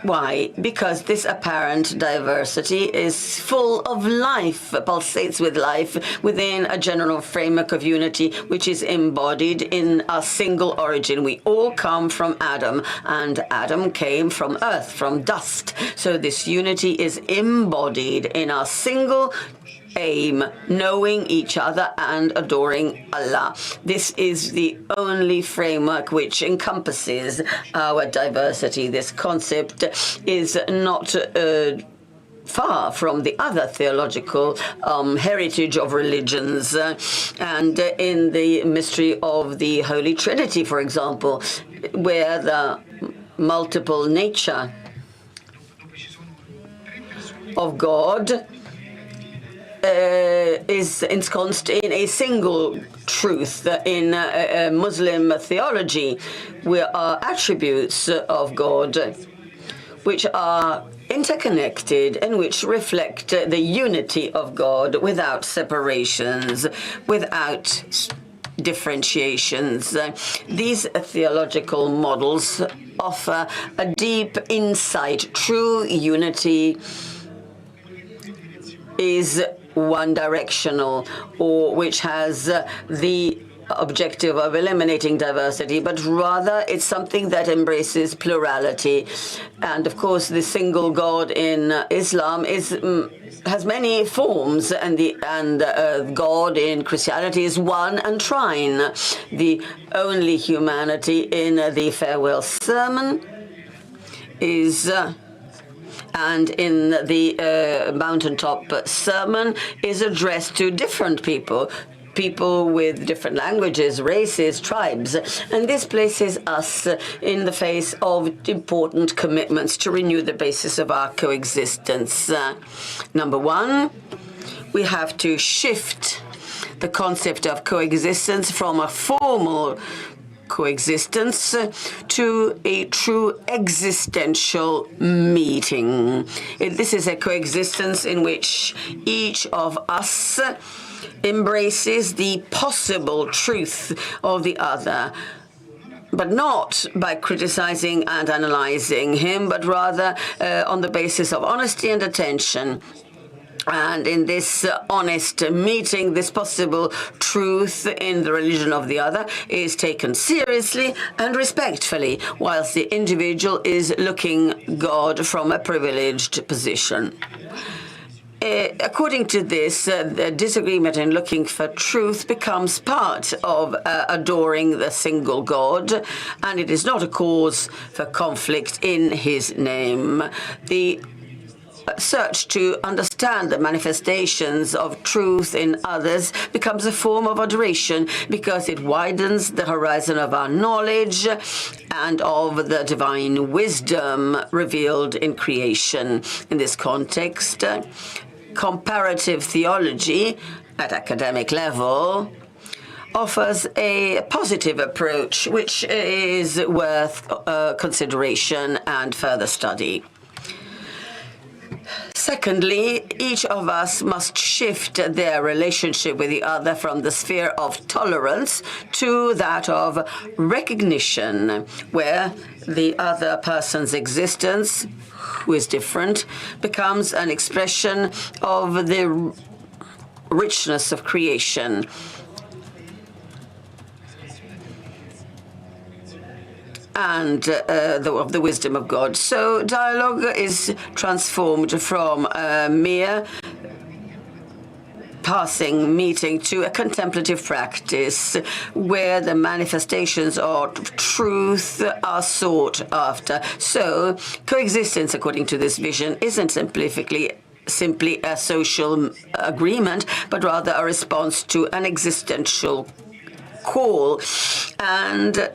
Why? Because this apparent diversity is full of life, pulsates with life within a general framework of unity which is embodied in a single origin. We all come from Adam, and Adam came from earth, from dust. So this unity is embodied in a single aim, knowing each other and adoring Allah. This is the only framework which encompasses our diversity. This concept is not far from the other theological heritage of religions. And in the mystery of the Holy Trinity, for example, where the multiple nature of God is ensconced in a single truth. In Muslim theology, where are attributes of God which are interconnected and which reflect the unity of God without separations, without differentiations. These theological models offer a deep insight. True unity is one-directional, or which has the objective of eliminating diversity, but rather it's something that embraces plurality. And of course, the single God in Islam has many forms, and God in Christianity is one and trine. The only humanity in the farewell sermon is and in the mountaintop sermon is addressed to different people with different languages, races, tribes. And this places us in the face of important commitments to renew the basis of our coexistence. Number one, we have to shift the concept of coexistence from a formal coexistence to a true existential meeting. This is a coexistence in which each of us embraces the possible truth of the other, but not by criticizing and analyzing him, but rather on the basis of honesty and attention. And in this honest meeting, this possible truth in the religion of the other is taken seriously and respectfully, whilst the individual is looking God from a privileged position. According to this, the disagreement in looking for truth becomes part of adoring the single God, and it is not a cause for conflict in his name. The search to understand the manifestations of truth in others becomes a form of adoration, because it widens the horizon of our knowledge and of the divine wisdom revealed in creation. In this context, comparative theology at academic level offers a positive approach which is worth consideration and further study. Secondly, each of us must shift their relationship with the other from the sphere of tolerance to that of recognition, where the other person's existence, who is different, becomes an expression of the richness of creation. And of the wisdom of God. So dialogue is transformed from a mere passing meeting to a contemplative practice where the manifestations of truth are sought after. So coexistence, according to this vision, isn't simply a social agreement, but rather a response to an existential call and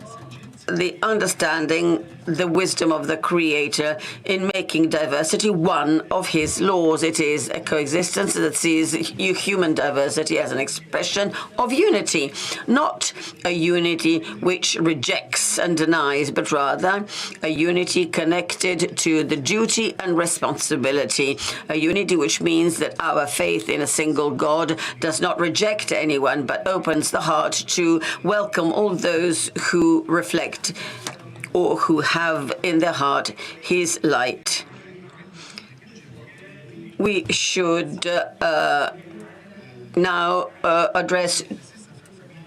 the understanding the wisdom of the Creator in making diversity one of his laws. It is a coexistence that sees human diversity as an expression of unity, not a unity which rejects and denies, but rather a unity connected to the duty and responsibility, a unity which means that our faith in a single God does not reject anyone, but opens the heart to welcome all those who reflect or who have in their heart his light. We should now address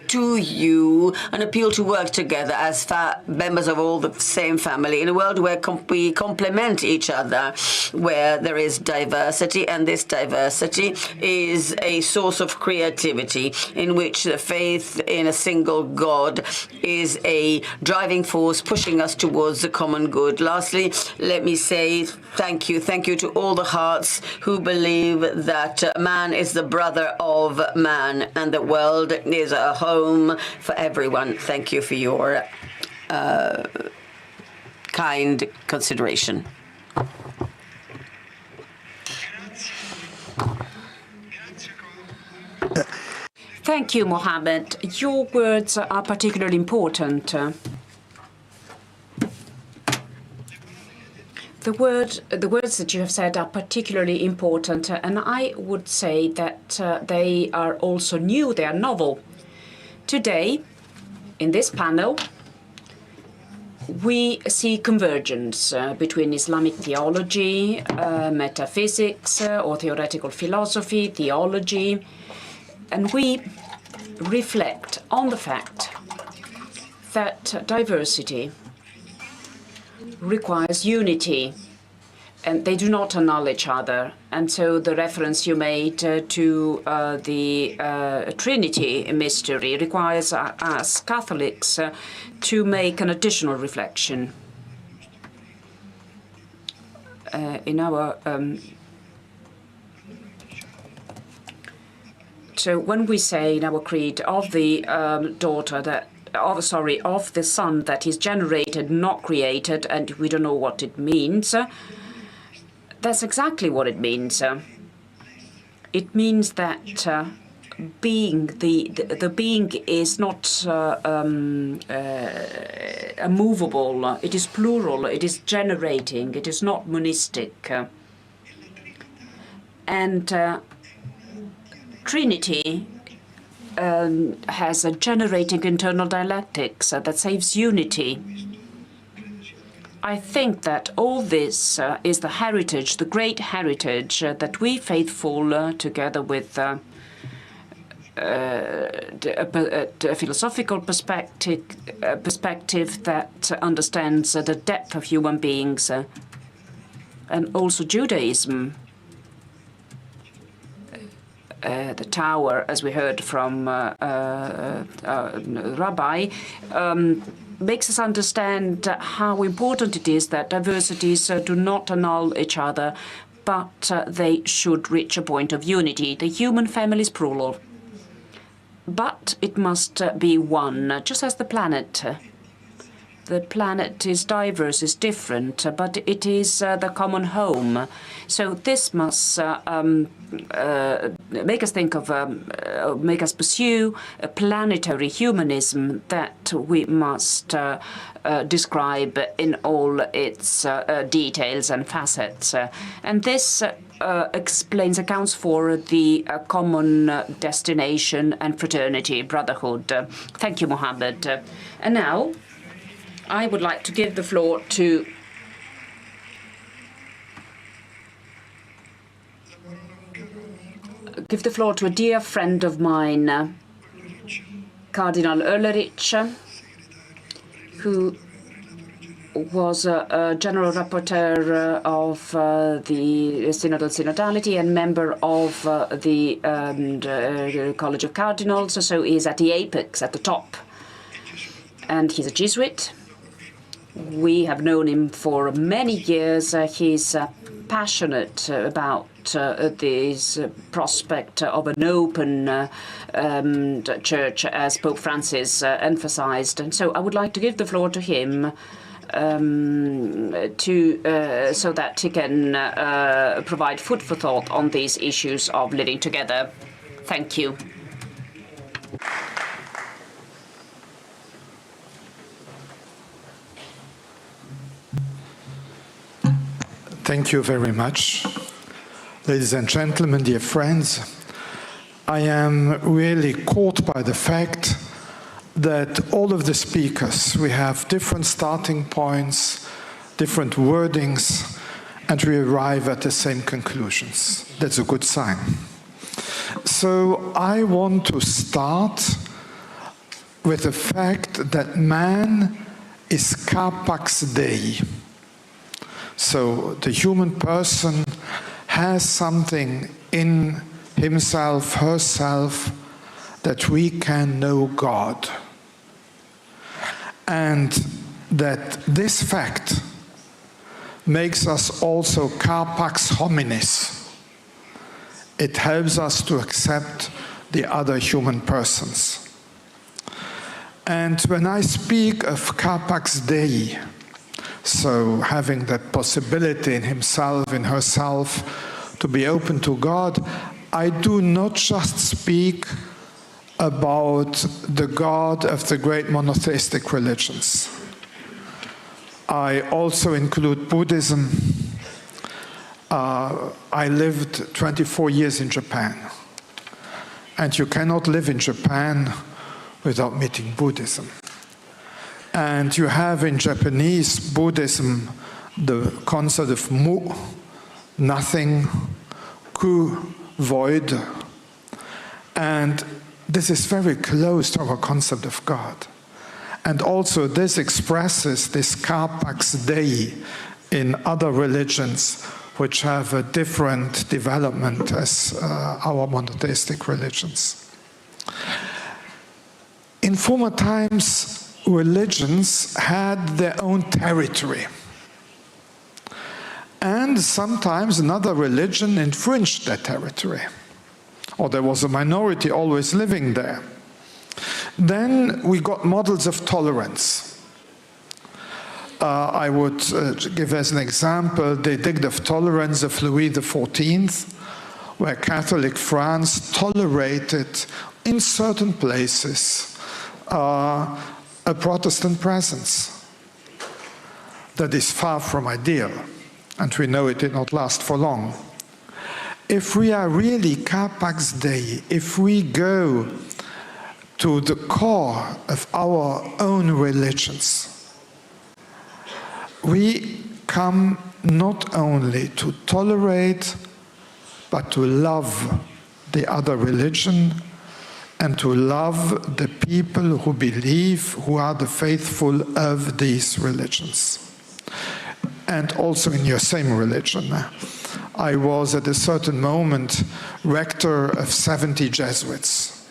to you an appeal to work together as members of all the same family in a world where we complement each other, where there is diversity, and this diversity is a source of creativity in which the faith in a single God is a driving force pushing us towards the common good. Lastly, let me say thank you to all the hearts who believe that man is the brother of man and the world is a home for everyone. Thank you for your kind consideration. Thank you, Mohammed. Your words are particularly important. The words that you have said are particularly important, and I would say that they are also new, they are novel. Today, in this panel, we see convergence between Islamic theology, metaphysics, or theoretical philosophy, theology, and we reflect on the fact that diversity requires unity, and they do not annul each other. And so the reference you made to the Trinity mystery requires us Catholics to make an additional reflection in our. So when we say in our creed of the of the Son that is generated, not created, and we don't know what it means. That's exactly what it means. It means that being the being is not immovable. It is plural. It is generating. It is not monistic. And Trinity has a generating internal dialectics that saves unity. I think that all this is the heritage, the great heritage that we faithful, together with a philosophical perspective that understands the depth of human beings, and also Judaism. The tower, as we heard from Rabbi, makes us understand how important it is that diversities do not annul each other, but they should reach a point of unity. The human family is plural, but it must be one, just as the planet. the planet is diverse, is different, but it is the common home. So this must make us think of, make us pursue a planetary humanism that we must describe in all its details and facets. And this accounts for the common destination and fraternity, brotherhood. Thank you, Mohammed. And now, I would like to give the floor to a dear friend of mine, Cardinal Oelerich, who was a general rapporteur of the synodality and member of the College of Cardinals, so he's at the apex, at the top. And he's a Jesuit. We have known him for many years. He's passionate about this prospect of an open church, as Pope Francis emphasized. And so I would like to give the floor to him so that he can provide food for thought on these issues of living together. Thank you. Thank you very much. Ladies and gentlemen, dear friends, I am really caught by the fact that all of the speakers, we have different starting points, different wordings, and we arrive at the same conclusions. That's a good sign. So I want to start with the fact that man is capax Dei. So the human person has something in himself, herself, that we can know God. And that this fact makes us also capax hominis. It helps us to accept the other human persons. And when I speak of capax Dei, so having that possibility in himself, in herself, to be open to God, I do not just speak about the God of the great monotheistic religions. I also include Buddhism. I lived 24 years in Japan. And you cannot live in Japan without meeting Buddhism. And you have in Japanese Buddhism the concept of mu, nothing, ku, void. And this is very close to our concept of God. And also this expresses this capax Dei in other religions which have a different development as our monotheistic religions. In former times, religions had their own territory. And sometimes another religion infringed their territory, or there was a minority always living there. Then we got models of tolerance. I would give as an example the Edict of Tolerance of Louis XIV, where Catholic France tolerated in certain places a Protestant presence that is far from ideal, and we know it did not last for long. If we are really capax Dei, if we go to the core of our own religions, we come not only to tolerate, but to love the other religion and to love the people who believe, who are the faithful of these religions. And also in your same religion. I was at a certain moment rector of 70 Jesuits.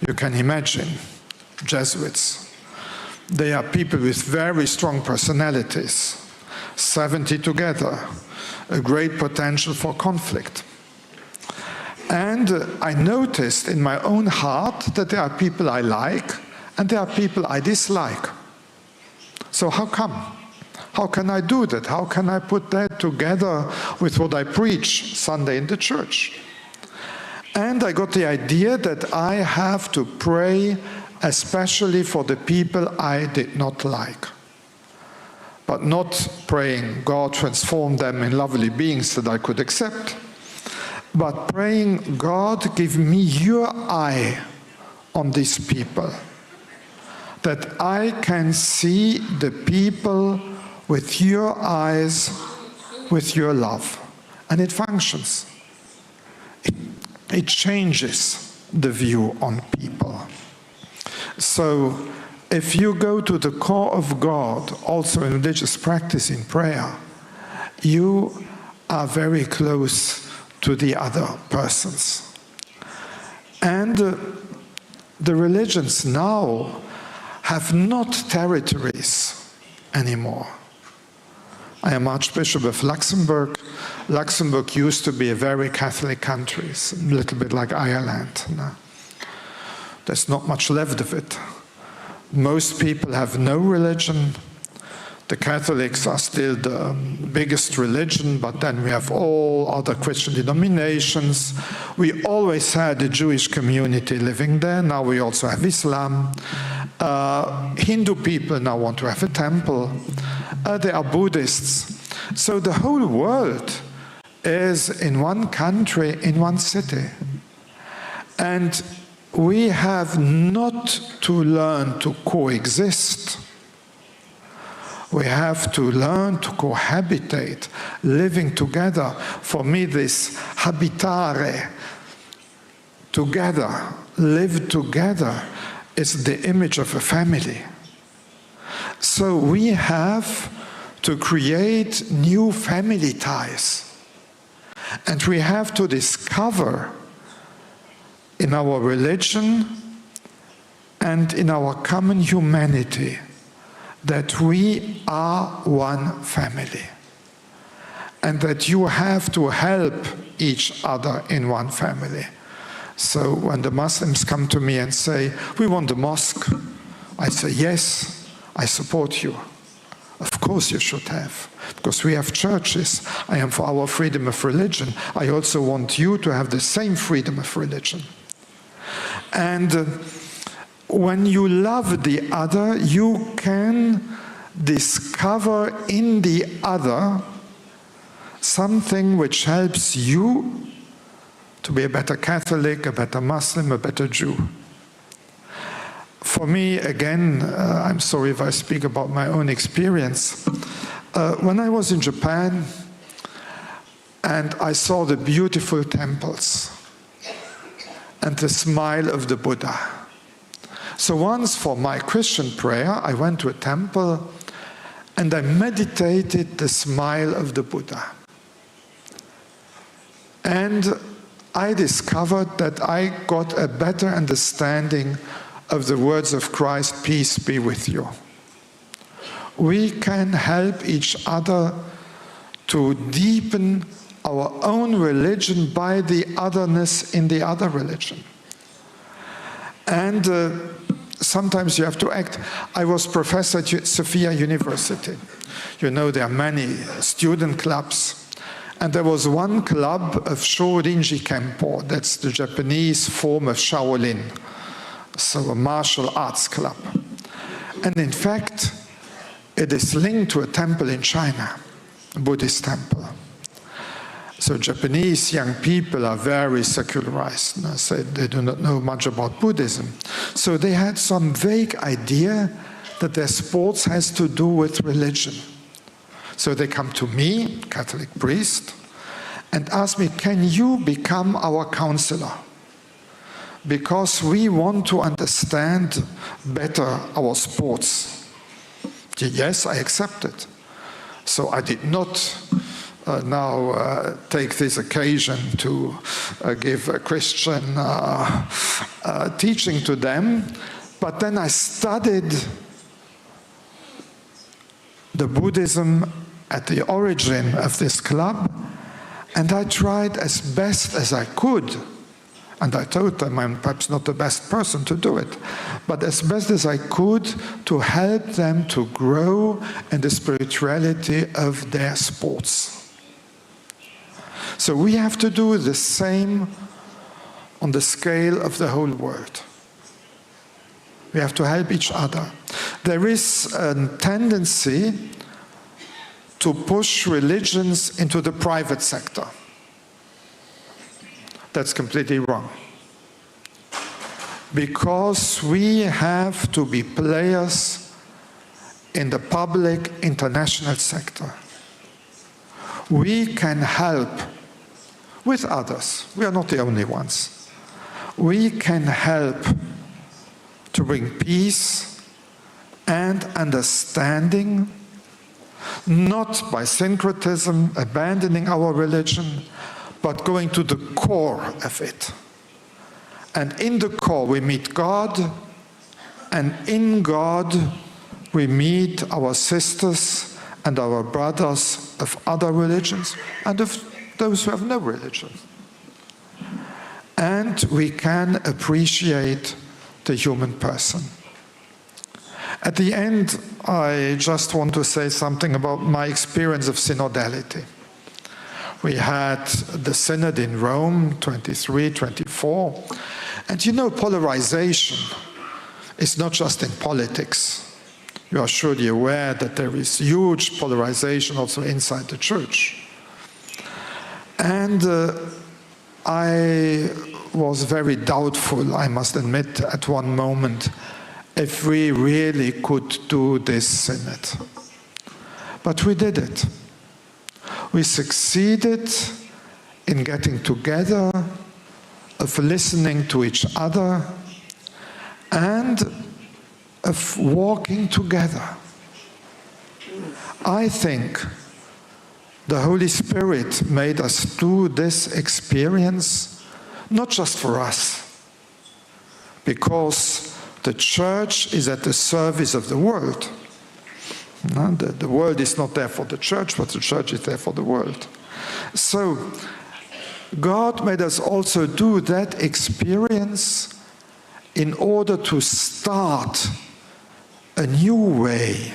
You can imagine, Jesuits. They are people with very strong personalities, 70 together, a great potential for conflict. And I noticed in my own heart that there are people I like and there are people I dislike. So how come? How can I do that? How can I put that together with what I preach Sunday in the church? And I got the idea that I have to pray especially for the people I did not like. But not praying, God transform them in lovely beings that I could accept. But praying, God, give me your eye on these people. That I can see the people with your eyes, with your love. And it functions. It changes the view on people. So if you go to the core of God, also in religious practice, in prayer, you are very close to the other persons. And the religions now have not territories anymore. I am Archbishop of Luxembourg. Luxembourg used to be a very Catholic country, it's a little bit like Ireland. There's not much left of it. Most people have no religion. The Catholics are still the biggest religion, but then we have all other Christian denominations. We always had a Jewish community living there. Now we also have Islam. Hindu people now want to have a temple. There are Buddhists. So the whole world is in one country, in one city. And we have not to learn to coexist. We have to learn to cohabitate, living together. For me, this habitare, together, live together, is the image of a family. So we have to create new family ties. And we have to discover in our religion and in our common humanity that we are one family. And that you have to help each other in one family. So when the Muslims come to me and say, we want a mosque, I say, yes, I support you. Of course you should have, because we have churches. I am for our freedom of religion. I also want you to have the same freedom of religion. And when you love the other, you can discover in the other something which helps you to be a better Catholic, a better Muslim, a better Jew. For me, again, I'm sorry if I speak about my own experience. When I was in Japan and I saw the beautiful temples and the smile of the Buddha. So once for my Christian prayer, I went to a temple and I meditated the smile of the Buddha. And I discovered that I got a better understanding of the words of Christ, peace be with you. We can help each other to deepen our own religion by the otherness in the other religion. And sometimes you have to act. I was professor at Sophia University. You know, there are many student clubs. And there was one club of Shorinji Kempo. That's the Japanese form of Shaolin. So a martial arts club. And in fact, it is linked to a temple in China, a Buddhist temple. So Japanese young people are very secularized. So they do not know much about Buddhism. So they had some vague idea that their sports has to do with religion. So they come to me, Catholic priest, and ask me, can you become our counselor? Because we want to understand better our sports. Yes, I accept it. So I did not take this occasion to give a Christian teaching to them, but then I studied the Buddhism at the origin of this club, and I tried as best as I could. And I told them I'm perhaps not the best person to do it, but as best as I could to help them to grow in the spirituality of their sports. So we have to do the same on the scale of the whole world. We have to help each other. There is a tendency to push religions into the private sector. That's completely wrong. Because we have to be players in the public international sector. We can help with others. We are not the only ones. We can help to bring peace and understanding, not by syncretism, abandoning our religion, but going to the core of it. And in the core we meet God, and in God we meet our sisters and our brothers of other religions and of those who have no religion. And we can appreciate the human person. At the end, I just want to say something about my experience of synodality. We had the synod in Rome, 23, 24. And you know, polarization is not just in politics. You are surely aware that there is huge polarization also inside the church. And I was very doubtful, I must admit, at one moment, if we really could do this synod. But we did it. We succeeded in getting together, of listening to each other, and of walking together. I think the Holy Spirit made us do this experience, not just for us, because the church is at the service of the world. No, the world is not there for the church, but the church is there for the world. So God made us also do that experience in order to start a new way,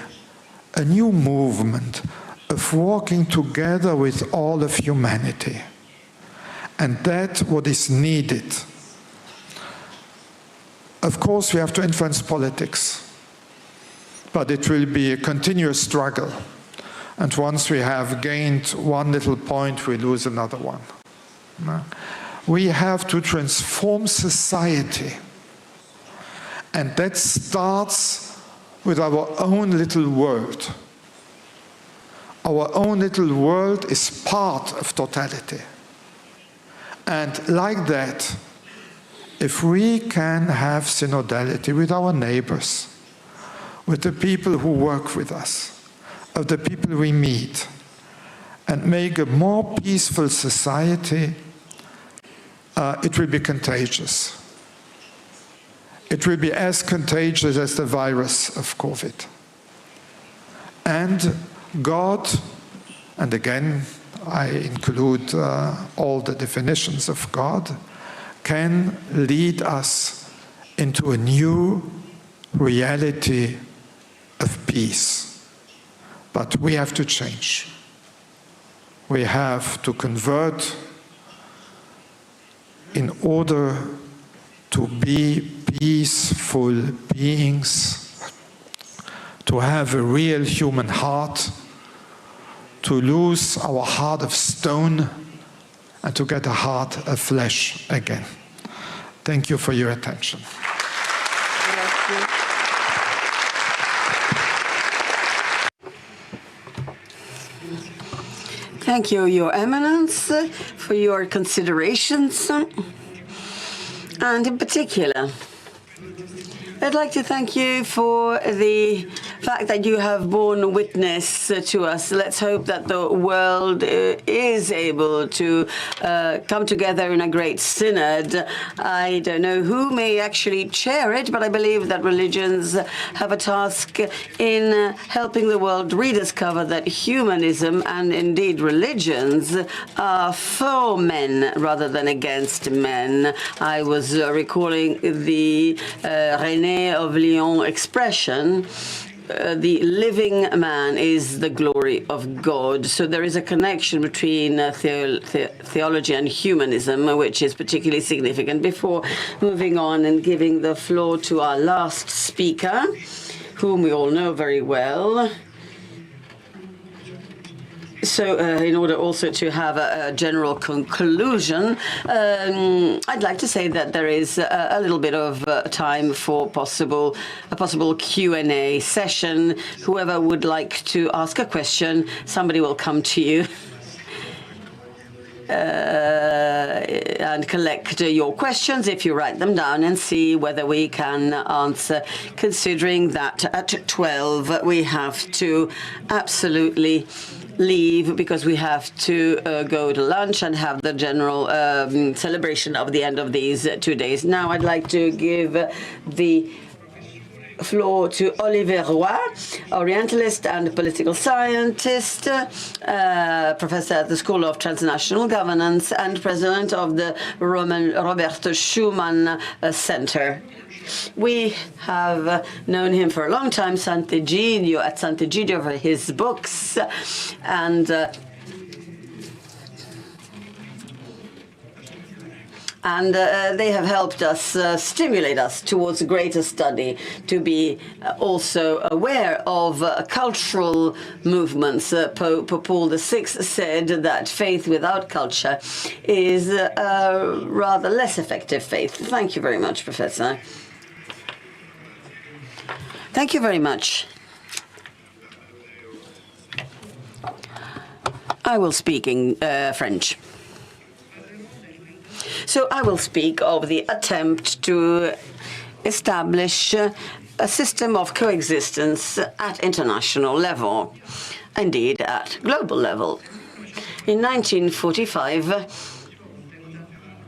a new movement of walking together with all of humanity. And that's what is needed. Of course, we have to influence politics, but it will be a continuous struggle. And once we have gained one little point, we lose another one. We have to transform society. And that starts with our own little world. Our own little world is part of totality. And like that, if we can have synodality with our neighbors, with the people who work with us, of the people we meet, and make a more peaceful society, it will be contagious. It will be as contagious as the virus of COVID. And God, and again, I include all the definitions of God, can lead us into a new reality of peace. But we have to change. We have to convert in order to be peaceful beings, to have a real human heart, to lose our heart of stone and to get a heart of flesh again. Thank you for your attention. Thank you, Your Eminence, for your considerations. And in particular, I'd like to thank you for the fact that you have borne witness to us. Let's hope that the world is able to come together in a great synod. I don't know who may actually chair it, but I believe that religions have a task in helping the world rediscover that humanism and indeed religions are for men rather than against men. I was recalling the René of Lyon expression, the living man is the glory of God. So there is a connection between theology and humanism, which is particularly significant. Before moving on and giving the floor to our last speaker, whom we all know very well, so in order also to have a general conclusion, I'd like to say that there is a little bit of time for a possible Q&A session. Whoever would like to ask a question, somebody will come to you and collect your questions if you write them down and see whether we can answer, considering that at 12 we have to absolutely leave because we have to go to lunch and have the general celebration of the end of these 2 days. Now I'd like to give the floor to Olivier Roy, Orientalist and political scientist, professor at the School of Transnational Governance and president of the Robert Schuman Center. We have known him for a long time, Sant'Egidio, at Sant'Egidio for his books, and they have helped us, stimulate us towards greater study, to be also aware of cultural movements. Pope Paul VI said that faith without culture is a rather less effective faith. Thank you very much, Professor. Thank you very much. I will speak in French. So I will speak of the attempt to establish a system of coexistence at international level, indeed at global level. In 1945,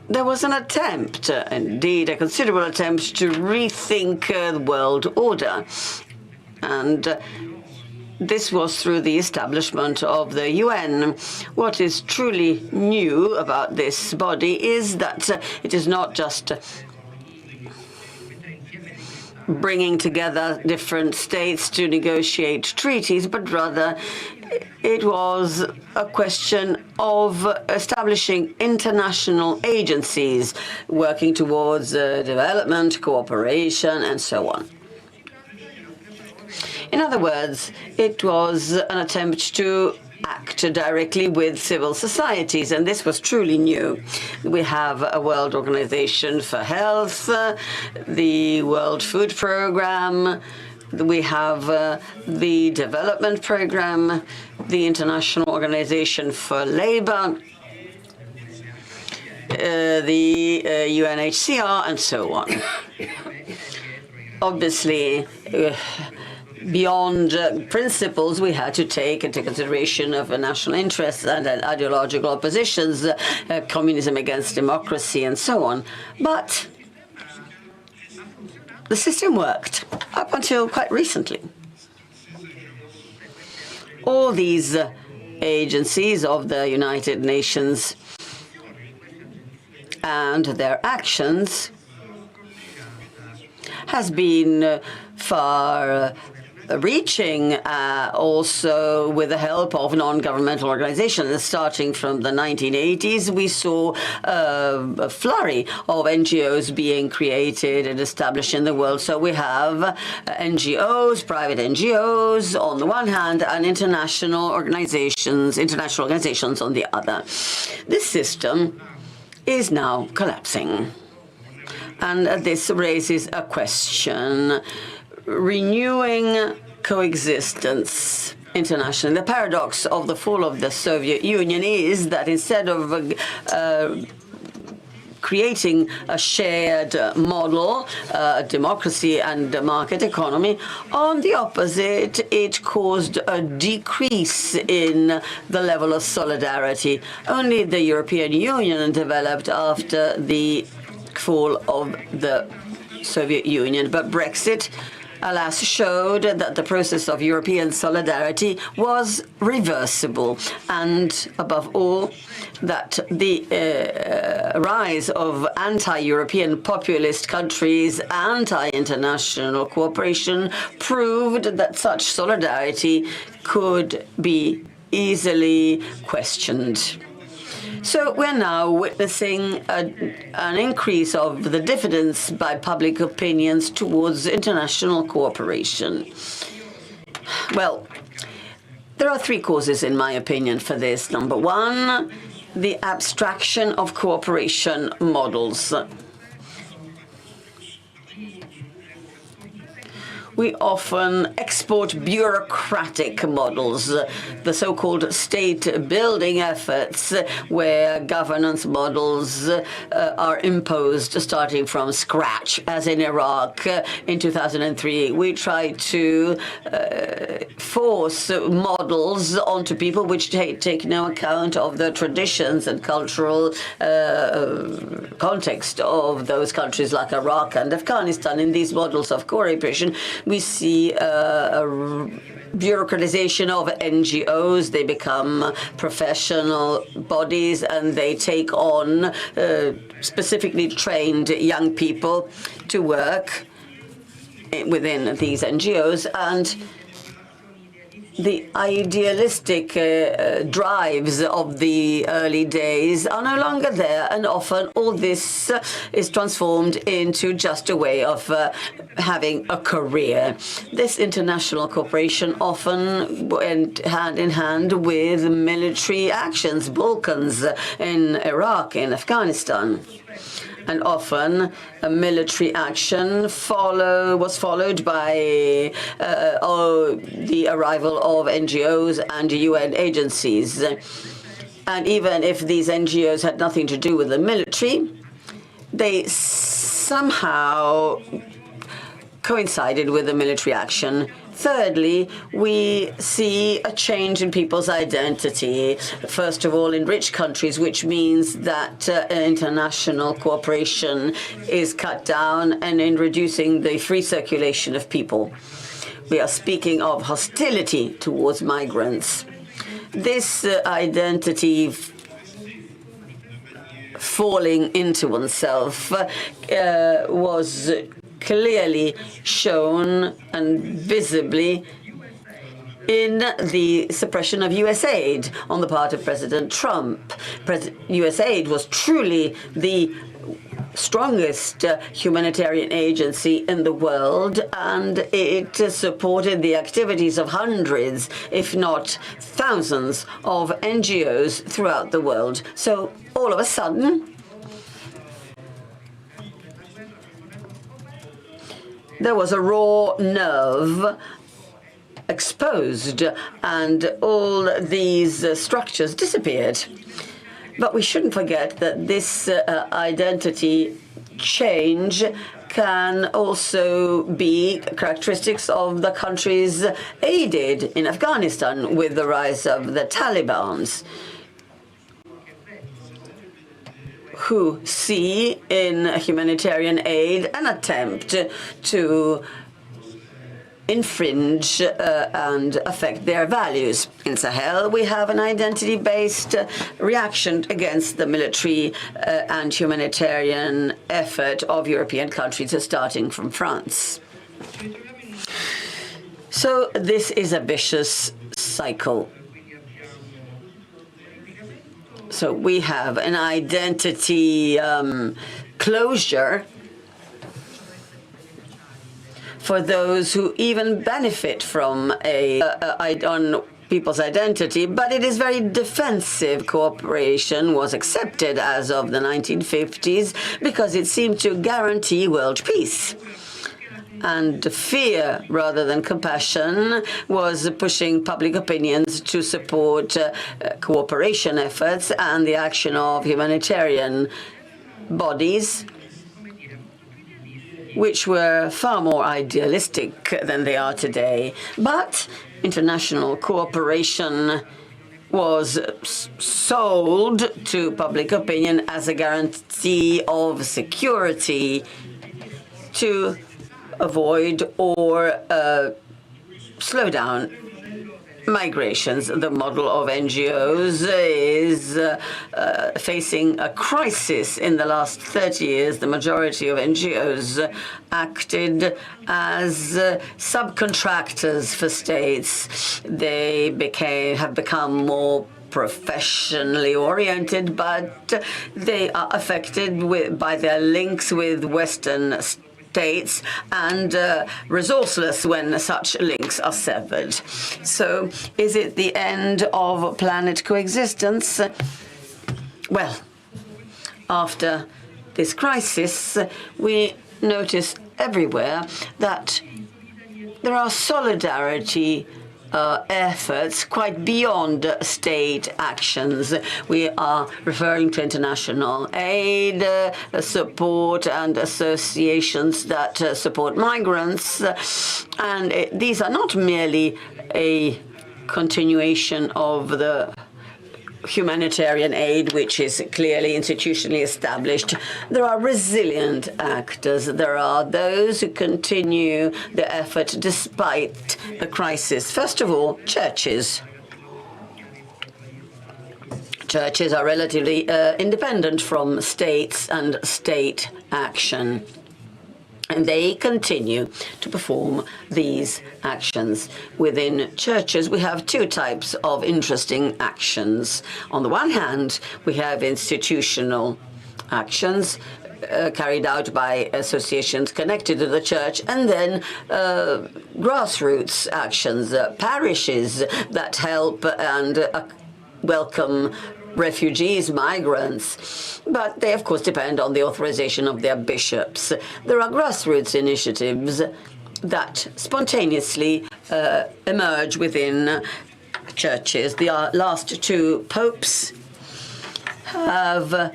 there was an attempt, indeed a considerable attempt, to rethink the world order. And this was through the establishment of the UN. What is truly new about this body is that it is not just bringing together different states to negotiate treaties, but rather it was a question of establishing international agencies working towards development, cooperation, and so on. In other words, it was an attempt to act directly with civil societies, and this was truly new. We have a World Organization for Health, the World Food Programme, we have the Development Programme, the International Organization for Labour, the UNHCR, and so on. Obviously, beyond principles, we had to take into consideration of national interests and ideological oppositions, communism against democracy, and so on. But the system worked up until quite recently. All these agencies of the United Nations and their actions has been far reaching, also with the help of non-governmental organizations. Starting from the 1980s, we saw a flurry of NGOs being created and established in the world. So we have NGOs, private NGOs on the one hand, and international organizations on the other. This system is now collapsing. And this raises a question. Renewing coexistence internationally. The paradox of the fall of the Soviet Union is that instead of creating a shared model, democracy and a market economy. On the opposite, it caused a decrease in the level of solidarity. Only the European Union developed after the fall of the Soviet Union, but Brexit, alas, showed that the process of European solidarity was reversible, and above all, that the rise of anti-European populist countries, anti-international cooperation, proved that such solidarity could be easily questioned. So we're now witnessing an increase of the diffidence by public opinions towards international cooperation. Well, there are three causes, in my opinion, for this. Number one, the abstraction of cooperation models. We often export bureaucratic models, the so-called state-building efforts, where governance models are imposed starting from scratch, as in Iraq in 2003. We try to force models onto people which take no account of the traditions and cultural context of those countries like Iraq and Afghanistan. In these models of cooperation, we see a bureaucratization of NGOs. They become professional bodies and they take on specifically trained young people to work within these NGOs, and the idealistic drives of the early days are no longer there, and often all this is transformed into just a way of having a career. This international cooperation often went hand in hand with military actions, Balkans, in Iraq, in Afghanistan. And often a military action was followed by the arrival of NGOs and UN agencies. And even if these NGOs had nothing to do with the military, they somehow coincided with the military action. Thirdly, we see a change in people's identity, first of all in rich countries, which means that international cooperation is cut down, and in reducing the free circulation of people. We are speaking of hostility towards migrants. This identity falling into oneself was clearly shown and visibly in the suppression of U.S. aid on the part of President Trump. U.S. aid was truly the strongest humanitarian agency in the world, and it supported the activities of hundreds, if not thousands, of NGOs throughout the world. So all of a sudden, there was a raw nerve exposed, and all these structures disappeared. But we shouldn't forget that this identity change can also be characteristics of the countries aided in Afghanistan with the rise of the Taliban, who see in humanitarian aid an attempt to infringe and affect their values. In Sahel, we have an identity-based reaction against the military and humanitarian effort of European countries, starting from France. So this is a vicious cycle. So we have an identity closure for those who even benefit from on people's identity, but it is very defensive. Cooperation was accepted as of the 1950s because it seemed to guarantee world peace. And fear, rather than compassion, was pushing public opinions to support cooperation efforts and the action of humanitarian bodies which were far more idealistic than they are today. But international cooperation was sold to public opinion as a guarantee of security to avoid or slow down migrations. The model of NGOs is facing a crisis. In the last 30 years, the majority of NGOs acted as subcontractors for states. They have become more professionally oriented, but they are affected by their links with Western states and resourceless when such links are severed. So is it the end of planet coexistence? Well, after this crisis, we notice everywhere that there are solidarity efforts quite beyond state actions. We are referring to international aid, support, and associations that support migrants. And these are not merely a continuation of the humanitarian aid, which is clearly institutionally established. There are resilient actors. There are those who continue the effort despite the crisis. First of all, churches. Churches are relatively independent from states and state action. And they continue to perform these actions. Within churches, we have two types of interesting actions. On the one hand, we have institutional actions carried out by associations connected to the church, and then grassroots actions, parishes that help and welcome refugees, migrants, but they of course depend on the authorization of their bishops. There are grassroots initiatives that spontaneously emerge within churches. The last two popes have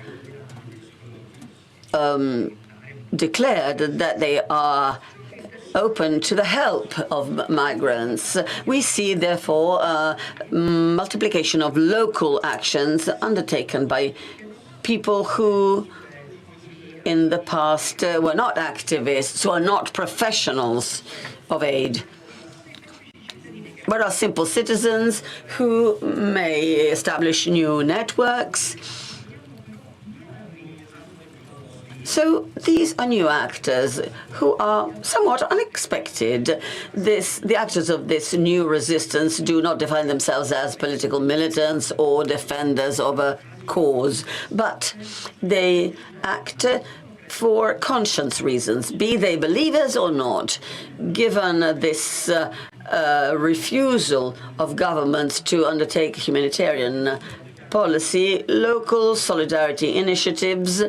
declared that they are open to the help of migrants. We see, therefore, a multiplication of local actions undertaken by people who in the past were not activists, who are not professionals of aid, but are simple citizens who may establish new networks. So these are new actors who are somewhat unexpected. The actors of this new resistance do not define themselves as political militants or defenders of a cause, but they act for conscience reasons, be they believers or not. Given this refusal of governments to undertake humanitarian policy, local solidarity initiatives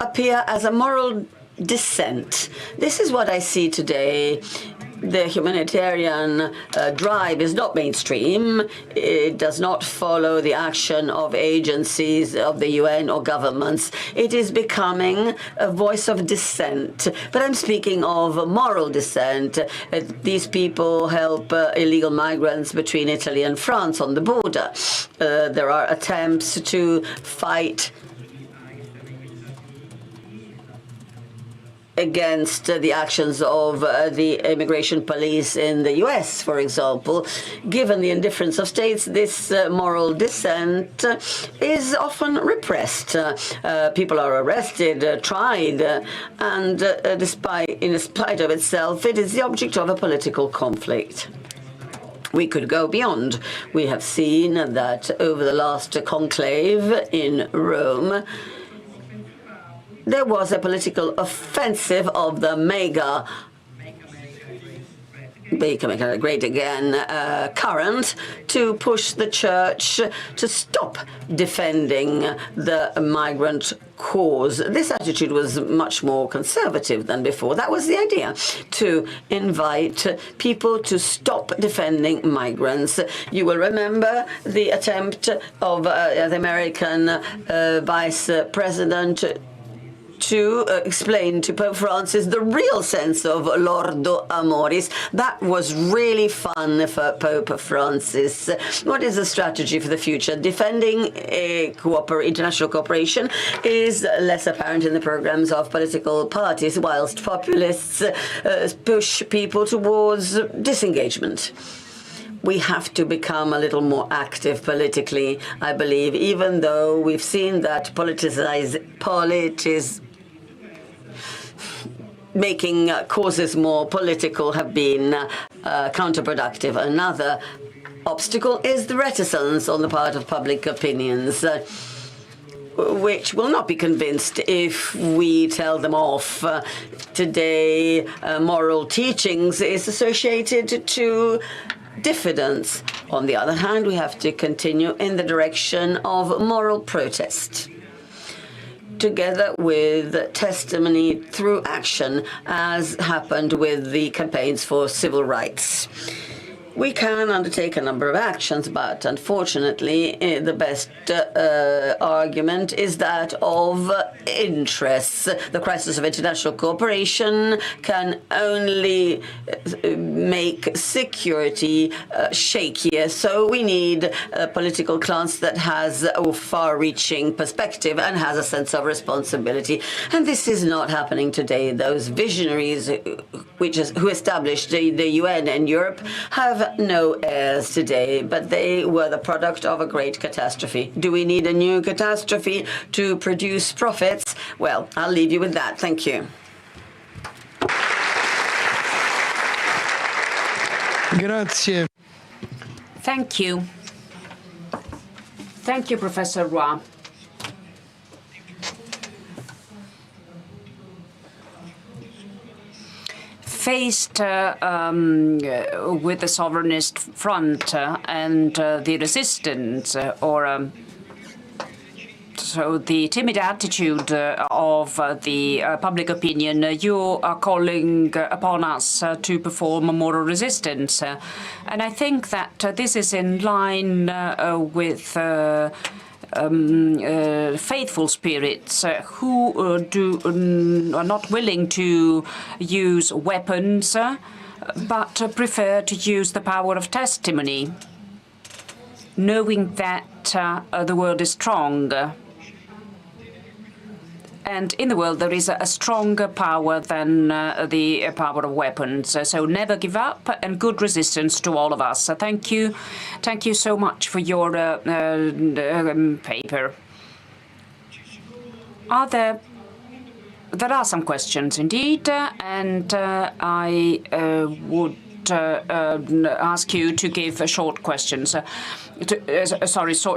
appear as a moral dissent. This is what I see today. The humanitarian drive is not mainstream. It does not follow the action of agencies of the UN or governments. It is becoming a voice of dissent. But I'm speaking of moral dissent. These people help illegal migrants between Italy and France on the border. There are attempts to fight against the actions of the immigration police in the US, for example. Given the indifference of states, this moral dissent is often repressed. People are arrested, tried, and in spite of itself, it is the object of a political conflict. We could go beyond. We have seen that over the last conclave in Rome, there was a political offensive of the mega Make America Great Again current to push the church to stop defending the migrant cause. This attitude was much more conservative than before. That was the idea, to invite people to stop defending migrants. You will remember the attempt of the American Vice President to explain to Pope Francis the real sense of Lordo Amoris. That was really fun for Pope Francis. What is the strategy for the future? Defending international cooperation is less apparent in the programs of political parties, whilst populists push people towards disengagement. We have to become a little more active politically, I believe, even though we've seen that making causes more political have been counterproductive. Another obstacle is the reticence on the part of public opinions, which will not be convinced if we tell them off. Today, moral teachings is associated to diffidence. On the other hand, we have to continue in the direction of moral protest, together with testimony through action, as happened with the campaigns for civil rights. We can undertake a number of actions, but unfortunately, the best argument is that of interests. The crisis of international cooperation can only make security shakier. So we need a political class that has a far-reaching perspective and has a sense of responsibility. And this is not happening today. Those visionaries who established the UN and Europe have no heirs today, but they were the product of a great catastrophe. Do we need a new catastrophe to produce profits? Well, I'll leave you with that. Thank you. Grazie. Thank you. Thank you, Professor Roy. Faced with the sovereignist front and the resistance, so the timid attitude of the public opinion, you are calling upon us to perform a moral resistance. And I think that this is in line with faithful spirits who are not willing to use weapons, but prefer to use the power of testimony, knowing that the world is strong. And in the world, there is a stronger power than the power of weapons. So never give up, and good resistance to all of us. Thank you. Thank you so much for your paper. There are some questions indeed, and I would ask you to give short questions.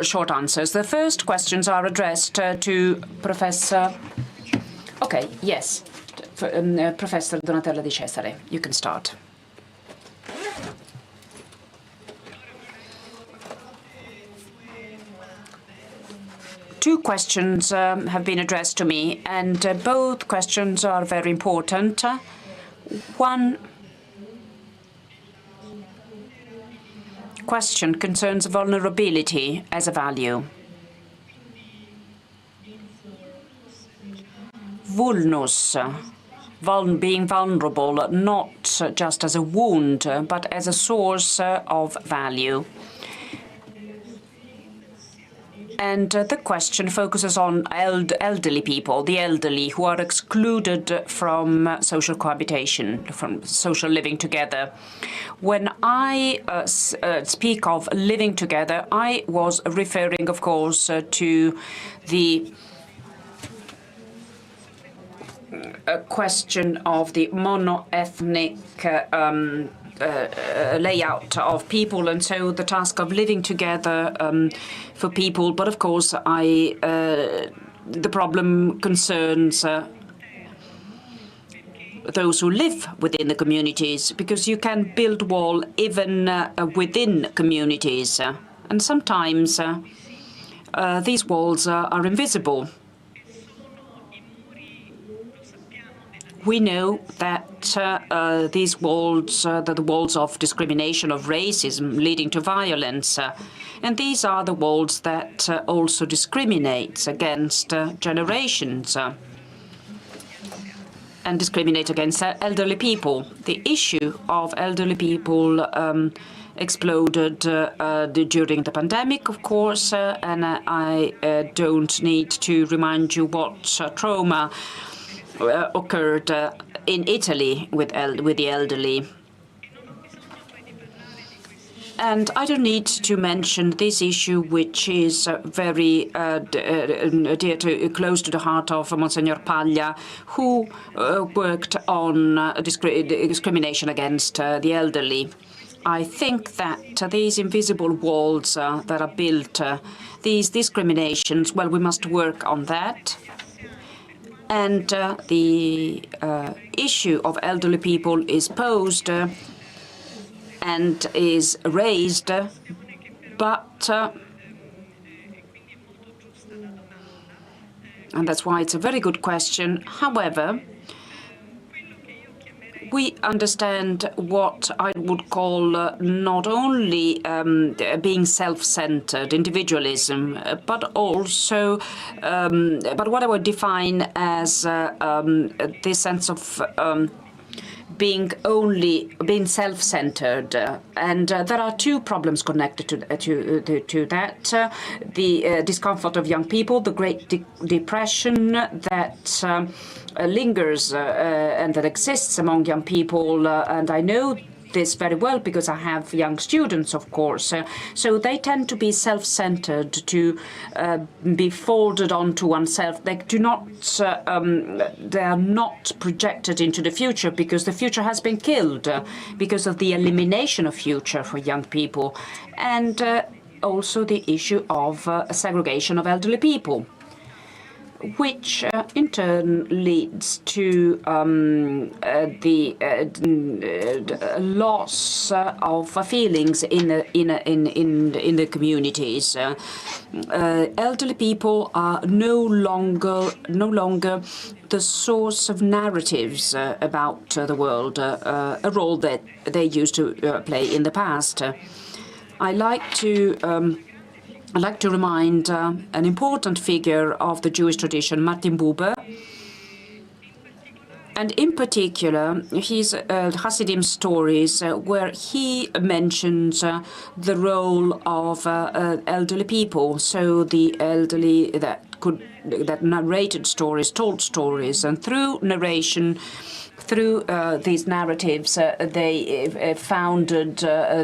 Short answers. The first questions are addressed to Professor. Okay, yes, Professor Donatella Di Cesare. You can start. Two questions have been addressed to me, and both questions are very important. One question concerns vulnerability as a value. Vulnus, being vulnerable, not just as a wound, but as a source of value. And the question focuses on elderly people, the elderly who are excluded from social cohabitation, from social living together. When I speak of living together, I was referring, of course, to the question of the mono-ethnic layout of people, and so the task of living together for people. But of course, the problem concerns those who live within the communities, because you can build wall even within communities. And sometimes these walls are invisible. We know that these walls, that the walls of discrimination, of racism, leading to violence, and these are the walls that also discriminate against generations and discriminate against elderly people. The issue of elderly people exploded during the pandemic, of course, and I don't need to remind you what trauma occurred in Italy with the elderly. And I don't need to mention this issue, which is very close to the heart of Monsignor Paglia, who worked on discrimination against the elderly. I think that these invisible walls that are built, these discriminations, well, we must work on that. And the issue of elderly people is posed and is raised, but and that's why it's a very good question. However, we understand what I would call not only being self-centered, individualism, but also, but what I would define as this sense of being self-centered, and there are two problems connected to that: the discomfort of young people, the Great Depression that lingers and that exists among young people, and I know this very well because I have young students, of course. So they tend to be self-centered, to be folded onto oneself. They do not, they are not projected into the future because the future has been killed because of the elimination of future for young people, and also the issue of segregation of elderly people, which in turn leads to the loss of feelings in the communities. Elderly people are no longer the source of narratives about the world, a role that they used to play in the past. I'd like to remind an important figure of the Jewish tradition, Martin Buber, and in particular his Hasidim stories, where he mentions the role of elderly people, so the elderly that narrated stories, told stories, and through narration, through these narratives, they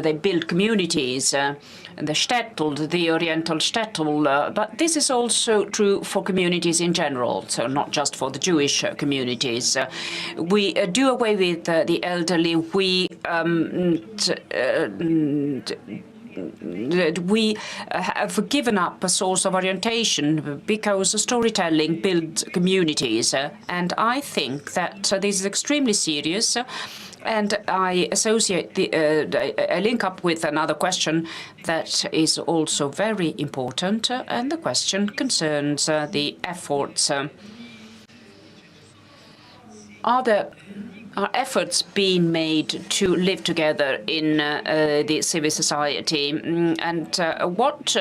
they built communities, the shtetl, the Oriental shtetl, but this is also true for communities in general, so not just for the Jewish communities. We do away with the elderly. We have given up a source of orientation because storytelling builds communities, and I think that this is extremely serious. And I associate I link up with another question that is also very important, and the question concerns the efforts. Are efforts being made to live together in the civil society? And what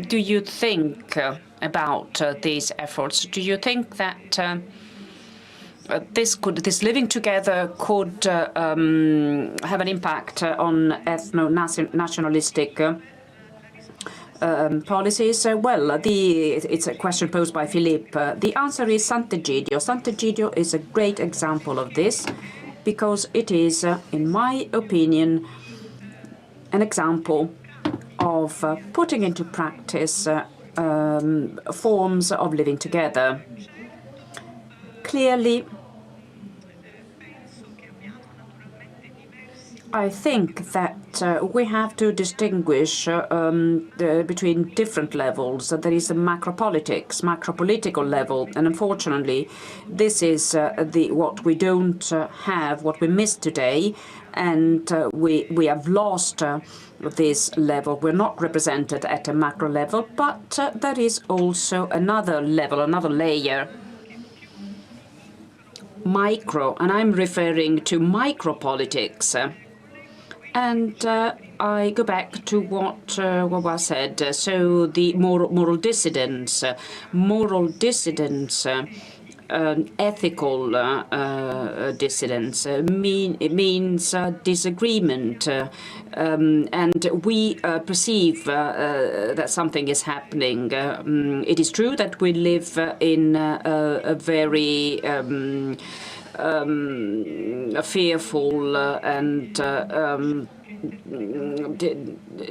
do you think about these efforts? Do you think that this living together could have an impact on ethno-nationalistic policies? Well, it's a question posed by Philippe. The answer is Sant'Egidio. Sant'Egidio is a great example of this because it is, in my opinion, an example of putting into practice forms of living together. Clearly, I think that we have to distinguish between different levels. There is a macropolitical level, and unfortunately, this is what we don't have, what we miss today, and we have lost this level. We're not represented at a macro level, but there is also another level, another layer. Micro, and I'm referring to micropolitics. And I go back to what was said. So the moral dissidence, ethical dissidence means disagreement, and we perceive that something is happening. It is true that we live in a very fearful and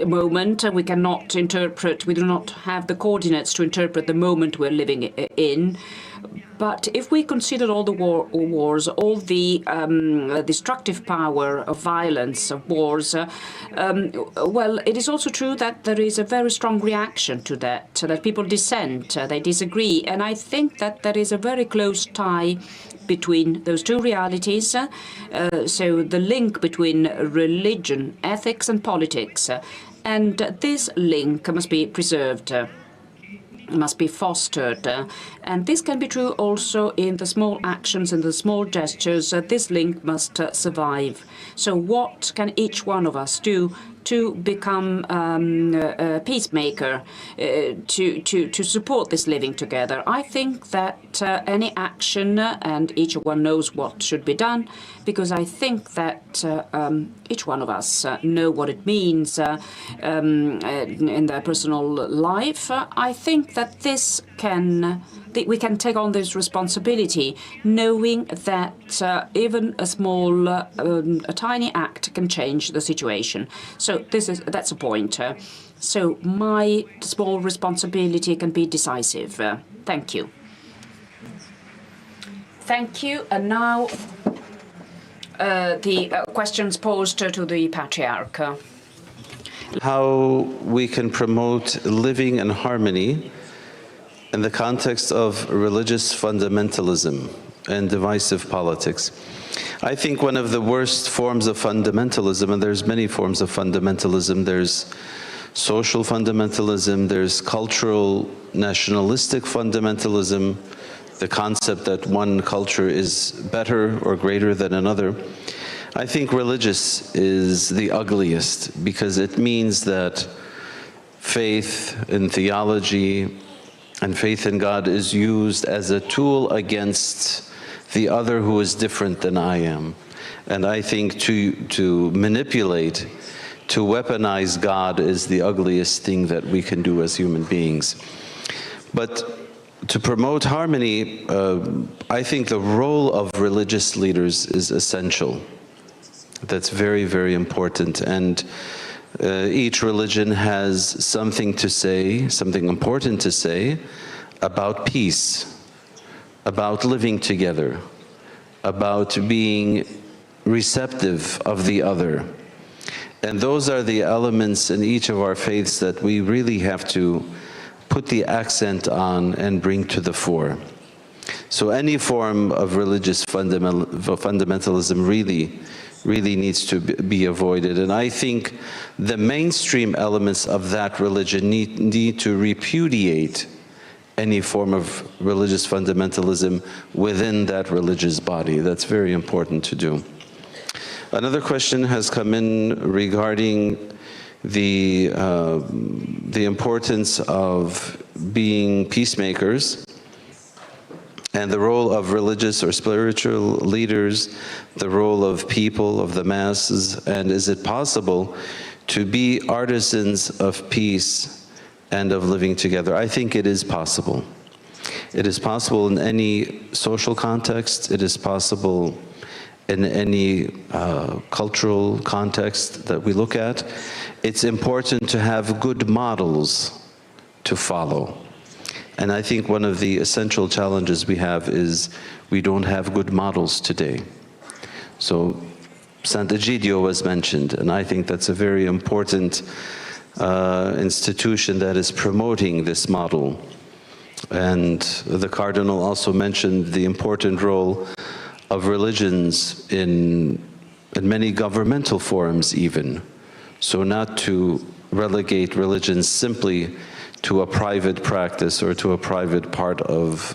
moment. We cannot interpret, we do not have the coordinates to interpret the moment we're living in. But if we consider all the wars, all the destructive power of violence, of wars, well, it is also true that there is a very strong reaction to that, that people dissent, they disagree. And I think that there is a very close tie between those two realities, so the link between religion, ethics and politics. And this link must be preserved, must be fostered. And this can be true also in the small actions and the small gestures. This link must survive. So what can each one of us do to become a peacemaker, to support this living together? I think that any action, and each one knows what should be done, because I think that each one of us know what it means in their personal life. I think that this we can take on this responsibility, knowing that even a small, a tiny act can change the situation. So that's a point. So my small responsibility can be decisive. Thank you. Thank you. And now the questions posed to the Patriarch. How we can promote living in harmony in the context of religious fundamentalism and divisive politics. I think one of the worst forms of fundamentalism, and there's many forms of fundamentalism, there's social fundamentalism, there's cultural nationalistic fundamentalism, the concept that one culture is better or greater than another. I think religious is the ugliest because it means that faith in theology and faith in God is used as a tool against the other who is different than I am. And I think to manipulate, to weaponize God is the ugliest thing that we can do as human beings. But to promote harmony, I think the role of religious leaders is essential. That's very, very important. And each religion has something to say, something important to say about peace, about living together, about being receptive of the other. And those are the elements in each of our faiths that we really have to put the accent on and bring to the fore. So any form of religious fundamentalism really needs to be avoided. And I think the mainstream elements of that religion need to repudiate any form of religious fundamentalism within that religious body. That's very important to do. Another question has come in regarding the importance of being peacemakers and the role of religious or spiritual leaders, the role of people, of the masses, and is it possible to be artisans of peace and of living together? I think it is possible. It is possible in any social context. It is possible in any cultural context that we look at. It's important to have good models to follow. And I think one of the essential challenges we have is we don't have good models today. So Sant'Egidio was mentioned, and I think that's a very important institution that is promoting this model. And the Cardinal also mentioned the important role of religions in many governmental forums even. So not to relegate religions simply to a private practice or to a private part of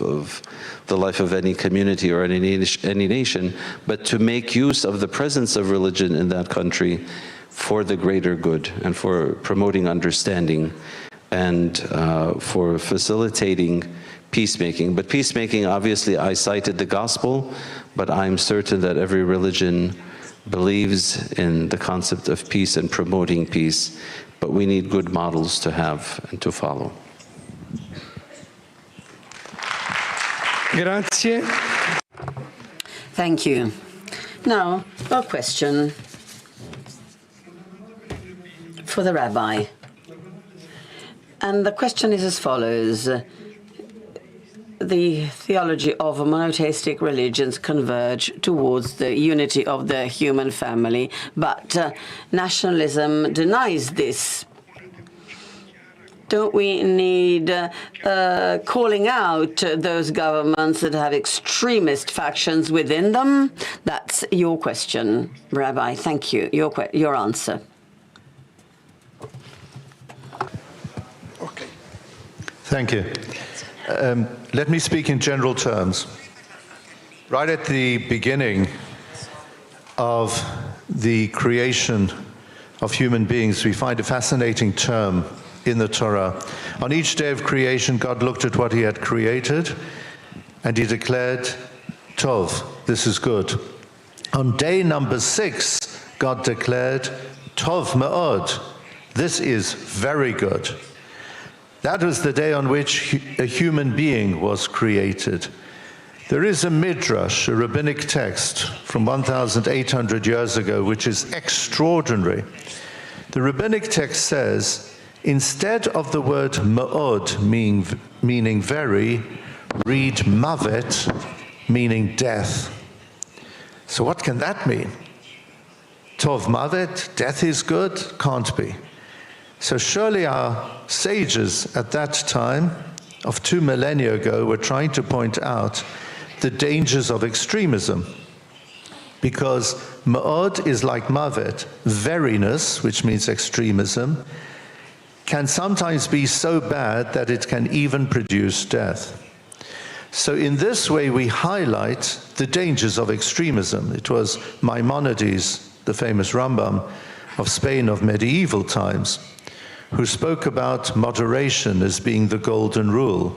the life of any community or any nation, but to make use of the presence of religion in that country for the greater good and for promoting understanding and for facilitating peacemaking. But peacemaking, obviously, I cited the gospel, but I'm certain that every religion believes in the concept of peace and promoting peace, but we need good models to have and to follow. Grazie. Thank you. Now, a question for the rabbi. And the question is as follows. The theology of monotheistic religions converge towards the unity of the human family, but nationalism denies this. Don't we need calling out those governments that have extremist factions within them? That's your question, Rabbi. Thank you. Your answer. Okay. Thank you. Let me speak in general terms. Right at the beginning of the creation of human beings, we find a fascinating term in the Torah. On each day of creation, God looked at what he had created, and he declared, Tov, this is good. On day number 6, God declared, Tov me'od, this is very good. That was the day on which a human being was created. There is a midrash, a rabbinic text from 1,800 years ago, which is extraordinary. The rabbinic text says, instead of the word ma'od, meaning very, read mavet, meaning death. So what can that mean? Tov mavet, death is good? Can't be. So surely our sages at that time, of 2 millennia ago, were trying to point out the dangers of extremism. Because ma'od is like mavet, veriness, which means extremism, can sometimes be so bad that it can even produce death. So in this way we highlight the dangers of extremism. It was Maimonides, the famous Rambam of Spain of medieval times, who spoke about moderation as being the golden rule,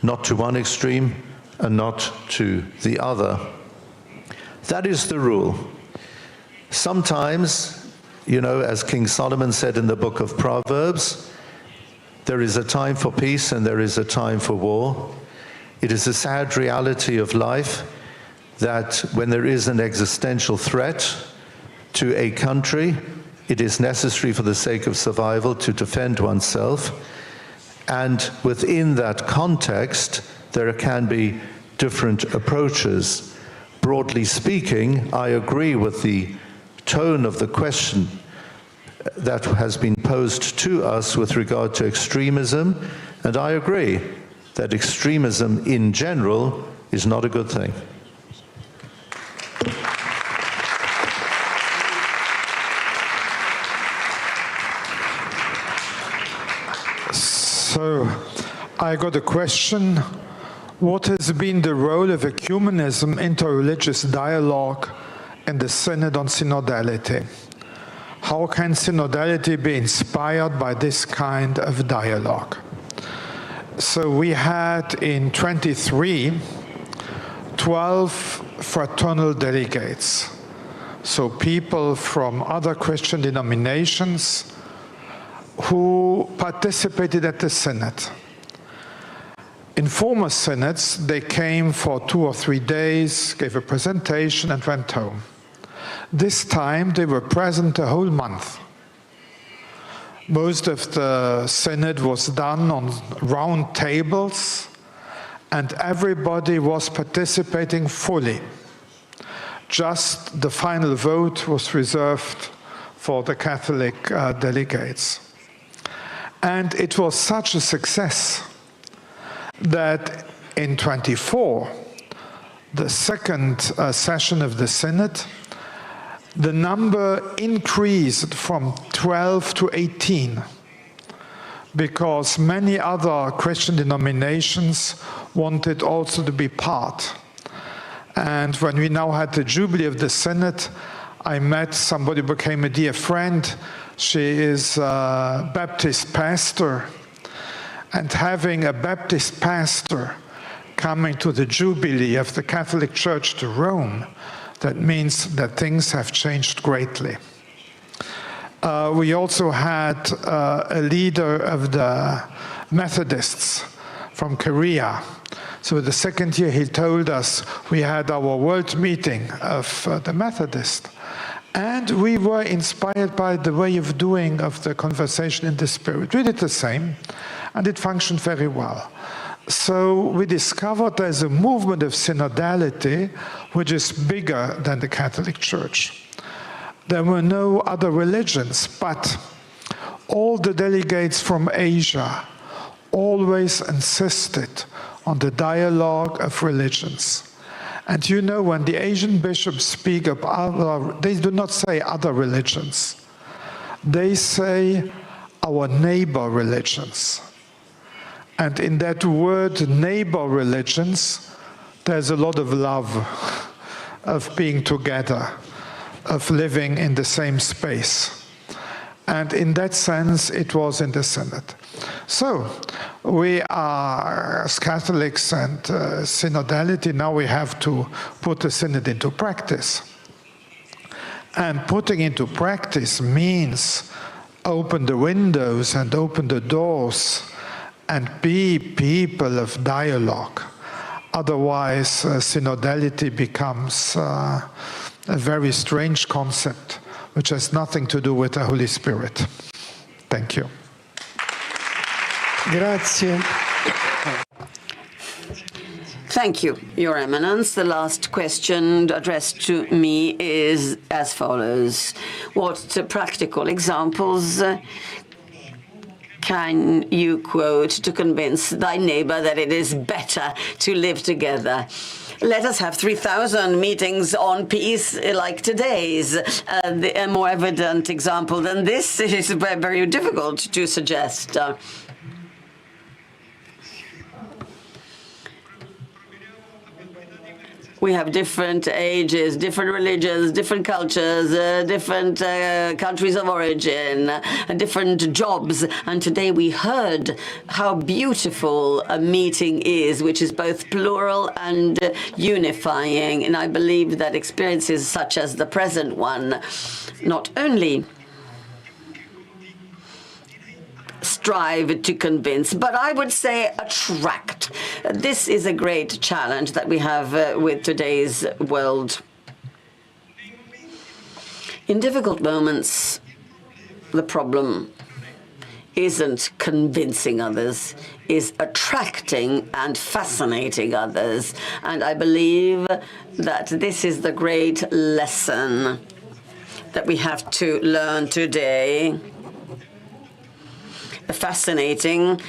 not to one extreme and not to the other. That is the rule. Sometimes, you know, as King Solomon said in the book of Proverbs, there is a time for peace and there is a time for war. It is a sad reality of life that when there is an existential threat to a country, it is necessary for the sake of survival to defend oneself. And within that context, there can be different approaches. Broadly speaking, I agree with the tone of the question that has been posed to us with regard to extremism, and I agree that extremism in general is not a good thing. So, I got a question. What has been the role of ecumenism, interreligious dialogue, in the Synod on Synodality? How can synodality be inspired by this kind of dialogue? So we had in 23, 12 fraternal delegates. So people from other Christian denominations who participated at the Synod. In former synods, they came for 2 or 3 days, gave a presentation, and went home. This time, they were present a whole month. Most of the synod was done on round tables, and everybody was participating fully. just the final vote was reserved for the Catholic delegates. And it was such a success that in 24, the second session of the Synod, the number increased from 12 to 18 because many other Christian denominations wanted also to be part. And when we now had the Jubilee of the Synod, I met somebody who became a dear friend. She is a Baptist pastor. And having a Baptist pastor coming to the Jubilee of the Catholic Church to Rome, that means that things have changed greatly. We also had a leader of the Methodists from Korea. So the second year he told us we had our world meeting of the Methodist. And we were inspired by the way of doing of the conversation in the Spirit. We did the same, and it functioned very well. So we discovered there's a movement of synodality which is bigger than the Catholic Church. There were no other religions, but all the delegates from Asia always insisted on the dialogue of religions. And you know, when the Asian bishops speak of other, they do not say other religions. They say our neighbor religions. And in that word, neighbor religions, there's a lot of love, of being together, of living in the same space. And in that sense, it was in the Synod. So, we are, as Catholics and synodality, now we have to put the Synod into practice. And putting into practice means open the windows and open the doors and be people of dialogue. Otherwise, synodality becomes a very strange concept, which has nothing to do with the Holy Spirit. Thank you. Grazie. Thank you, Your Eminence. The last question addressed to me is as follows. What practical examples can you quote to convince thy neighbor that it is better to live together? Let us have 3,000 meetings on peace like today's. A more evident example than this is very difficult to suggest. We have different ages, different religions, different cultures, different countries of origin, different jobs. And today we heard how beautiful a meeting is, which is both plural and unifying. And I believe that experiences such as the present one not only strive to convince, but I would say attract. This is a great challenge that we have with today's world. In difficult moments, the problem isn't convincing others, is attracting and fascinating others. And I believe that this is the great lesson that we have to learn today. Fascinating,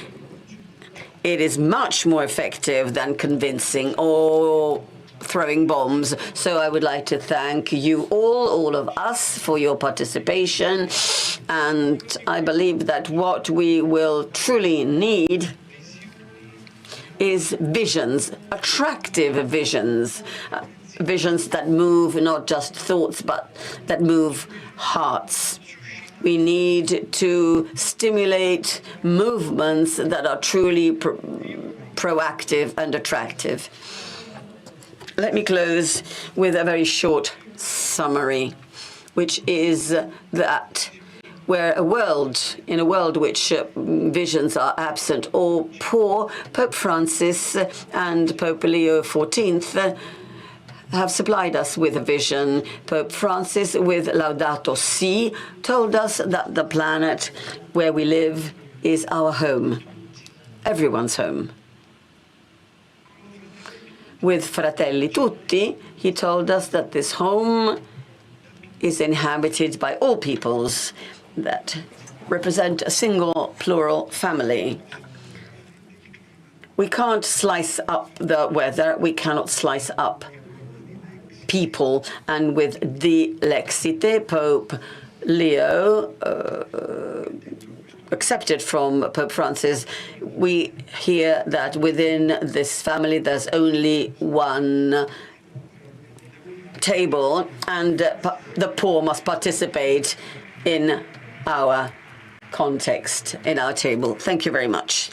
it is much more effective than convincing or throwing bombs. So I would like to thank you all of us, for your participation. And I believe that what we will truly need is visions, attractive visions, visions that move not just thoughts, but that move hearts. We need to stimulate movements that are truly proactive and attractive. Let me close with a very short summary, which is that in a world which visions are absent or poor, Pope Francis and Pope Leo XIV have supplied us with a vision. Pope Francis, with Laudato Si, told us that the planet where we live is our home, everyone's home. with Fratelli Tutti, he told us that this home is inhabited by all peoples that represent a single plural family. We can't slice up the weather, we cannot slice up people, and with the Lexite, Pope Leo accepted from Pope Francis, we hear that within this family there's only one table, and the poor must participate in our context, in our table. Thank you very much.